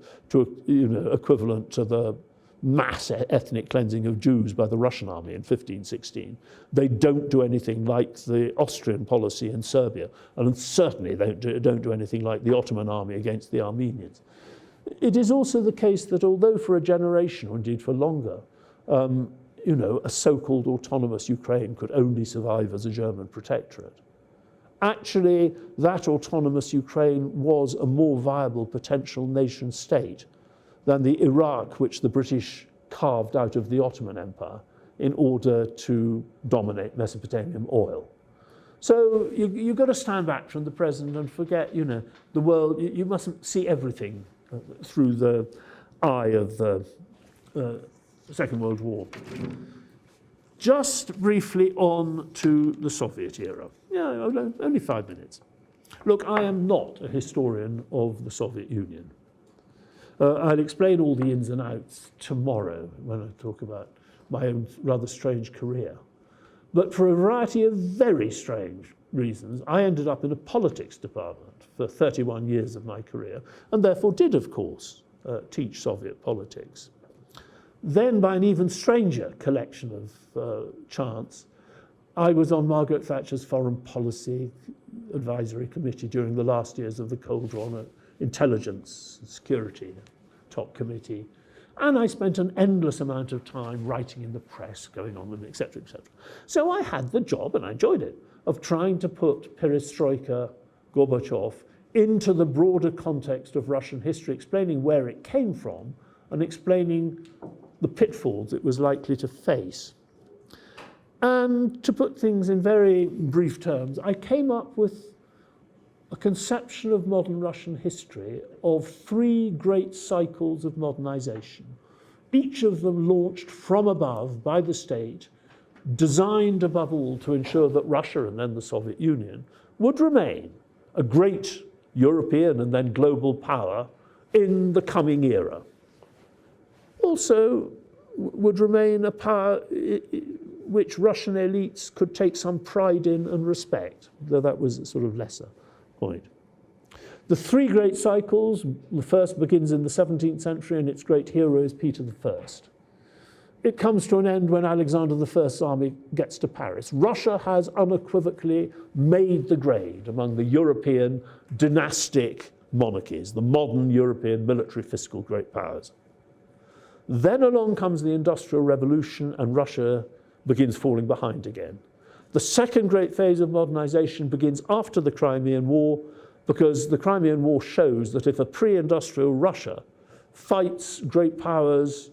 equivalent to the mass ethnic cleansing of Jews by the Russian army in 1516. They don't do anything like the Austrian policy in Serbia, and certainly they don't do anything like the Ottoman army against the Armenians. It is also the case that although for a generation, or indeed for longer, a so-called autonomous Ukraine could only survive as a German protectorate, actually that autonomous Ukraine was a more viable potential nation state than the Iraq which the British carved out of the Ottoman Empire in order to dominate Mesopotamian oil. So you've got to stand back from the present and forget, the world. You mustn't see everything through the eye of the Second World War. Just briefly on to the Soviet era. Only 5 minutes. Look, I am not a historian of the Soviet Union. I'll explain all the ins and outs tomorrow when I talk about my own rather strange career. But for a variety of very strange reasons, I ended up in a politics department for 31 years of my career, and therefore did, of course, teach Soviet politics. Then, by an even stranger collection of chance, I was on Margaret Thatcher's Foreign Policy Advisory Committee during the last years of the Cold War, Intelligence and Security Top Committee. And I spent an endless amount of time writing in the press, going on with it, etc., etc. So I had the job, and I enjoyed it, of trying to put Perestroika, Gorbachev, into the broader context of Russian history, explaining where it came from and explaining the pitfalls it was likely to face. And to put things in very brief terms, I came up with a conception of modern Russian history of three great cycles of modernization, each of them launched from above by the state, designed above all to ensure that Russia and then the Soviet Union would remain a great European and then global power in the coming era. Also would remain a power which Russian elites could take some pride in and respect, though that was a sort of lesser point. The three great cycles, the first begins in the 17th century and its great hero is Peter I. It comes to an end when Alexander I's army gets to Paris. Russia has unequivocally made the grade among the European dynastic monarchies, the modern European military fiscal great powers. Then along comes the Industrial Revolution and Russia begins falling behind again. The second great phase of modernization begins after the Crimean War, because the Crimean War shows that if a pre-industrial Russia fights great powers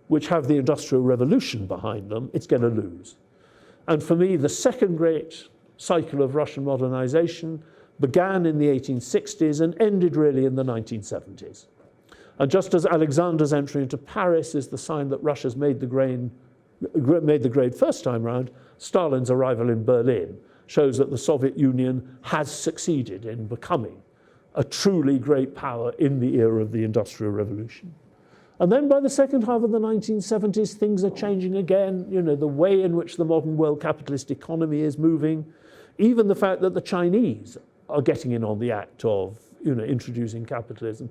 which have the Industrial Revolution behind them, it's going to lose. And for me, the second great cycle of Russian modernization began in the 1860s and ended really in the 1970s. And just as Alexander's entry into Paris is the sign that Russia's made the grade first time round, Stalin's arrival in Berlin shows that the Soviet Union has succeeded in becoming a truly great power in the era of the Industrial Revolution. And then by the second half of the 1970s, things are changing again. You know, the way in which the modern world capitalist economy is moving, even the fact that the Chinese are getting in on the act of, introducing capitalism.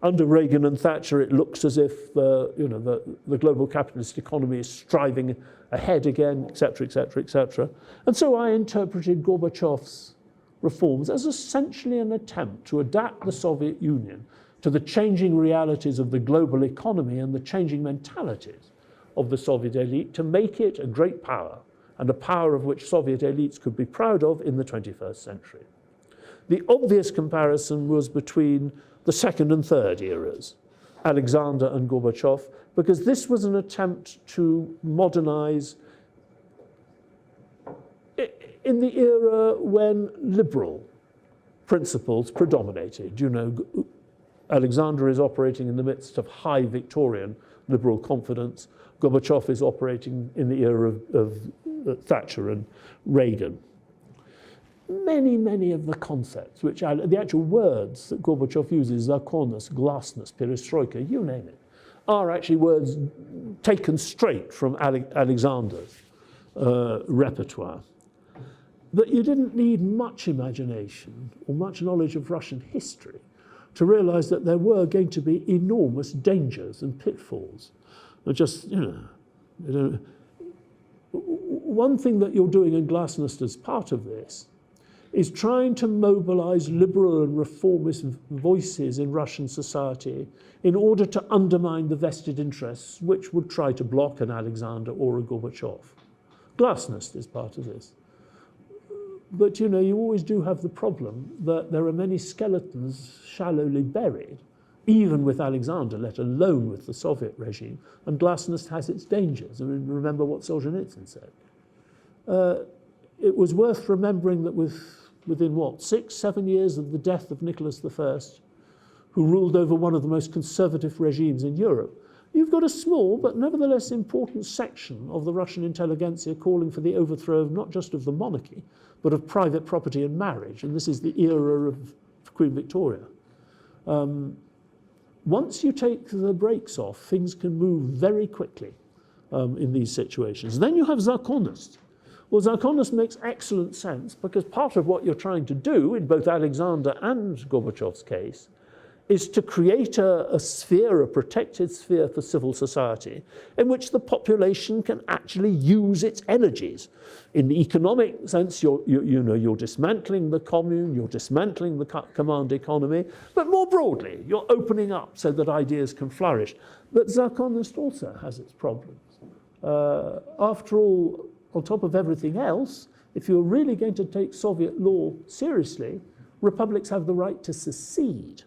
Under Reagan and Thatcher, it looks as if the global capitalist economy is striving ahead again, et cetera, et cetera, et cetera. And so I interpreted Gorbachev's reforms as essentially an attempt to adapt the Soviet Union to the changing realities of the global economy and the changing mentalities of the Soviet elite to make it a great power and a power of which Soviet elites could be proud of in the 21st century. The obvious comparison was between the second and third eras, Alexander and Gorbachev, because this was an attempt to modernize in the era when liberal principles predominated. Alexander is operating in the midst of high Victorian liberal confidence. Gorbachev is operating in the era of Thatcher and Reagan. Many of the concepts, the actual words that Gorbachev uses, zakonnost, glasnost, perestroika, you name it, are actually words taken straight from Alexander's repertoire. But you didn't need much imagination or much knowledge of Russian history to realize that there were going to be enormous dangers and pitfalls. One thing that you're doing in glasnost as part of this is trying to mobilize liberal and reformist voices in Russian society in order to undermine the vested interests which would try to block an Alexander or a Gorbachev. Glasnost is part of this. But you always do have the problem that there are many skeletons shallowly buried, even with Alexander, let alone with the Soviet regime, and glasnost has its dangers. Remember what Solzhenitsyn said. It was worth remembering that within 6-7 years of the death of Nicholas I, who ruled over one of the most conservative regimes in Europe, you've got a small but nevertheless important section of the Russian intelligentsia calling for the overthrow of not just of the monarchy, but of private property and marriage. And this is the era of Queen Victoria. Once you take the brakes off, things can move very quickly. in these situations. Then you have Zarkonists. Well, Zarkonists makes excellent sense because part of what you're trying to do in both Alexander and Gorbachev's case is to create a sphere, a protected sphere for civil society in which the population can actually use its energies. In the economic sense, you're dismantling the commune, you're dismantling the command economy, but more broadly, you're opening up so that ideas can flourish. But Zarkonist also has its problems. After all, on top of everything else, if you're really going to take Soviet law seriously, republics have the right to secede.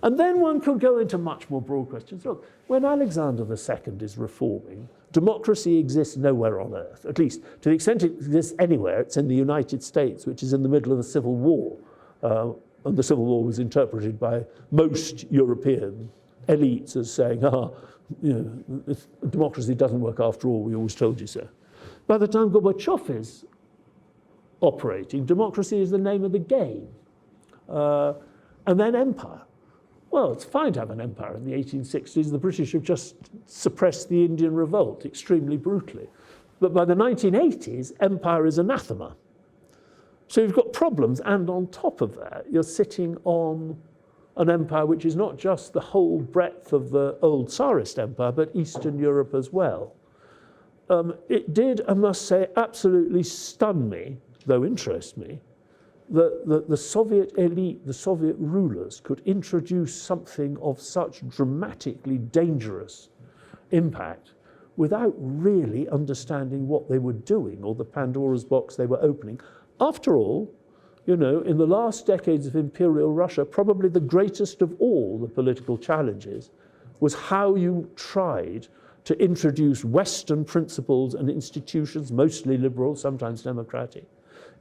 And then one could go into much more broad questions. Look, when Alexander II is reforming, democracy exists nowhere on earth. At least to the extent it exists anywhere, it's in the United States, which is in the middle of a civil war. And the civil war was interpreted by most European elites as saying, democracy doesn't work after all, we always told you so. By the time Gorbachev is operating, democracy is the name of the game. And then empire. Well, it's fine to have an empire. In the 1860s, the British have just suppressed the Indian revolt extremely brutally. But by the 1980s, empire is anathema. So you've got problems, and on top of that, you're sitting on an empire which is not just the whole breadth of the old Tsarist empire, but Eastern Europe as well. It did, I must say, absolutely stun me, though interest me, that the Soviet elite, the Soviet rulers, could introduce something of such dramatically dangerous impact without really understanding what they were doing or the Pandora's box they were opening. After all, in the last decades of Imperial Russia, probably the greatest of all the political challenges was how you tried to introduce Western principles and institutions, mostly liberal, sometimes democratic,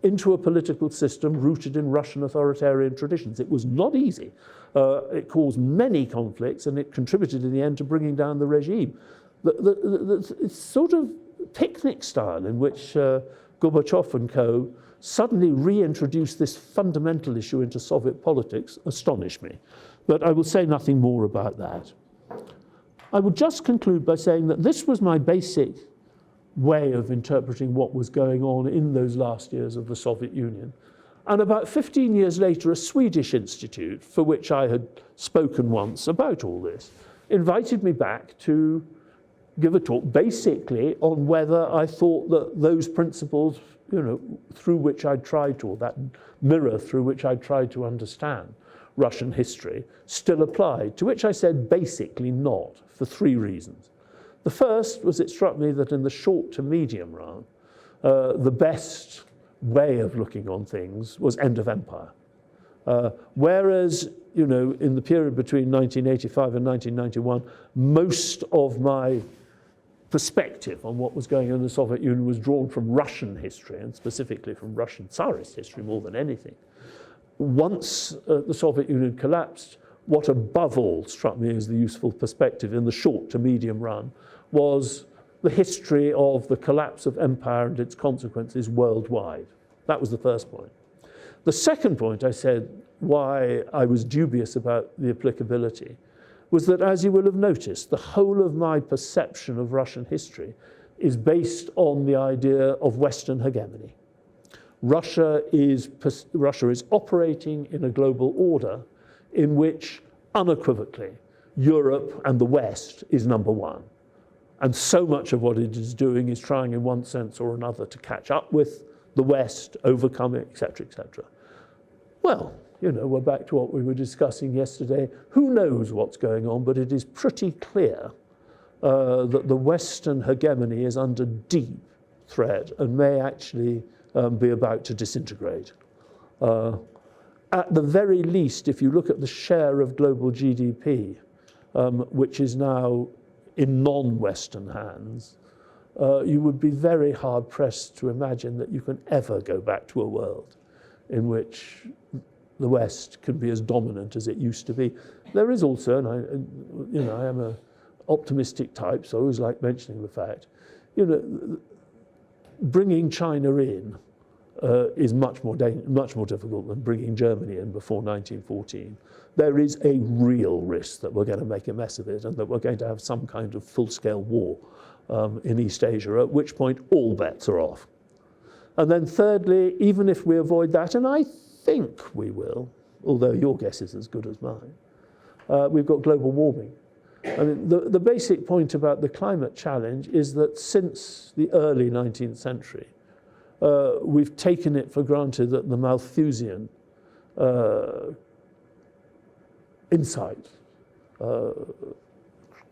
into a political system rooted in Russian authoritarian traditions. It was not easy. It caused many conflicts, and it contributed in the end to bringing down the regime. The sort of picnic style in which Gorbachev and co. suddenly reintroduced this fundamental issue into Soviet politics astonished me. But I will say nothing more about that. I would just conclude by saying that this was my basic way of interpreting what was going on in those last years of the Soviet Union. And about 15 years later, a Swedish institute, for which I had spoken once about all this, invited me back to give a talk basically on whether I thought that those principles, through which I tried to, or that mirror through which I tried to understand Russian history, still applied, to which I said basically not, for three reasons. The first was it struck me that in the short to medium run, the best way of looking on things was end of empire. Whereas, in the period between 1985 and 1991, most of my perspective on what was going on in the Soviet Union was drawn from Russian history, and specifically from Russian Tsarist history more than anything. Once the Soviet Union collapsed, what above all struck me as the useful perspective in the short to medium run was the history of the collapse of empire and its consequences worldwide. That was the first point. The second point I said why I was dubious about the applicability was that, as you will have noticed, the whole of my perception of Russian history is based on the idea of Western hegemony. Russia is operating in a global order in which, unequivocally, Europe and the West is number one. And so much of what it is doing is trying in one sense or another to catch up with the West, overcome it, etc., etc. Well, we're back to what we were discussing yesterday. Who knows what's going on, but it is pretty clear that the Western hegemony is under deep threat and may actually be about to disintegrate. At the very least, if you look at the share of global GDP, which is now in non-Western hands, you would be very hard-pressed to imagine that you can ever go back to a world in which the West can be as dominant as it used to be. There is also, and I am an optimistic type, so I always like mentioning the fact, bringing China in is much more difficult than bringing Germany in before 1914. There is a real risk that we're going to make a mess of it and that we're going to have some kind of full-scale war in East Asia, at which point all bets are off. And then thirdly, even if we avoid that, and I think we will, although your guess is as good as mine, we've got global warming. I mean, the basic point about the climate challenge is that since the early 19th century, we've taken it for granted that the Malthusian insight,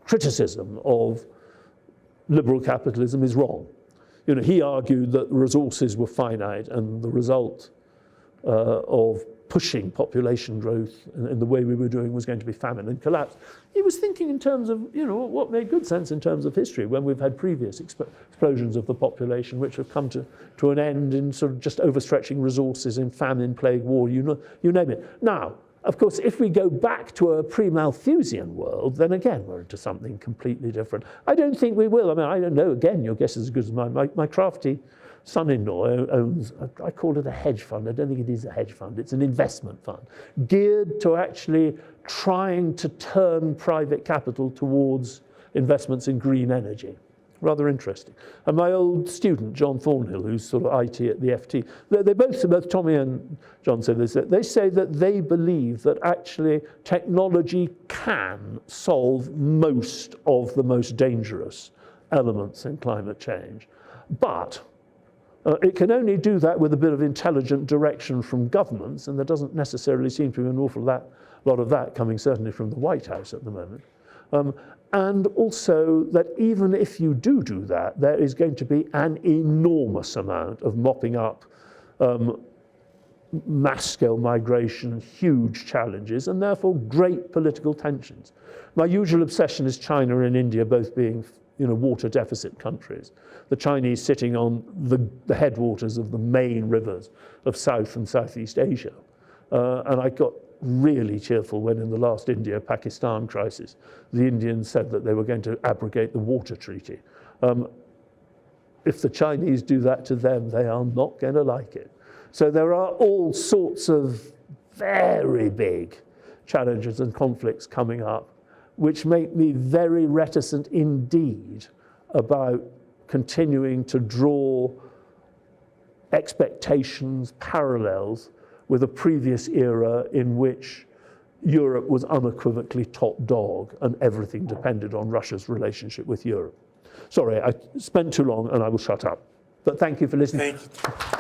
criticism of liberal capitalism is wrong. You know, he argued that resources were finite and the result of pushing population growth in the way we were doing was going to be famine and collapse. He was thinking in terms of, you know, what made good sense in terms of history when we've had previous explosions of the population which have come to an end in sort of just overstretching resources in famine, plague, war, you name it. Now, of course, if we go back to a pre-Malthusian world, then again, we're into something completely different. I don't think we will. I mean, I don't know. Again, your guess is as good as mine. My crafty son-in-law owns, I call it a hedge fund. I don't think it is a hedge fund. It's an investment fund geared to actually trying to turn private capital towards investments in green energy. Rather interesting. And my old student, John Thornhill, who's sort of IT at the FT, they both Tommy and John said this, they say that they believe that actually technology can solve most of the most dangerous elements in climate change. But it can only do that with a bit of intelligent direction from governments, and there doesn't necessarily seem to be an awful lot of that coming certainly from the White House at the moment. And also that even if you do that, there is going to be an enormous amount of mopping up mass-scale migration, huge challenges, and therefore great political tensions. My usual obsession is China and India both being, you know, water deficit countries. The Chinese sitting on the headwaters of the main rivers of South and Southeast Asia. And I got really cheerful when in the last India-Pakistan crisis, the Indians said that they were going to abrogate the water treaty. If the Chinese do that to them, they are not going to like it. So there are all sorts of very big challenges and conflicts coming up, which make me very reticent indeed about continuing to draw expectations, parallels with a previous era in which Europe was unequivocally top dog and everything depended on Russia's relationship with Europe. Sorry, I spent too long and I will shut up. But thank you for listening. Thank you.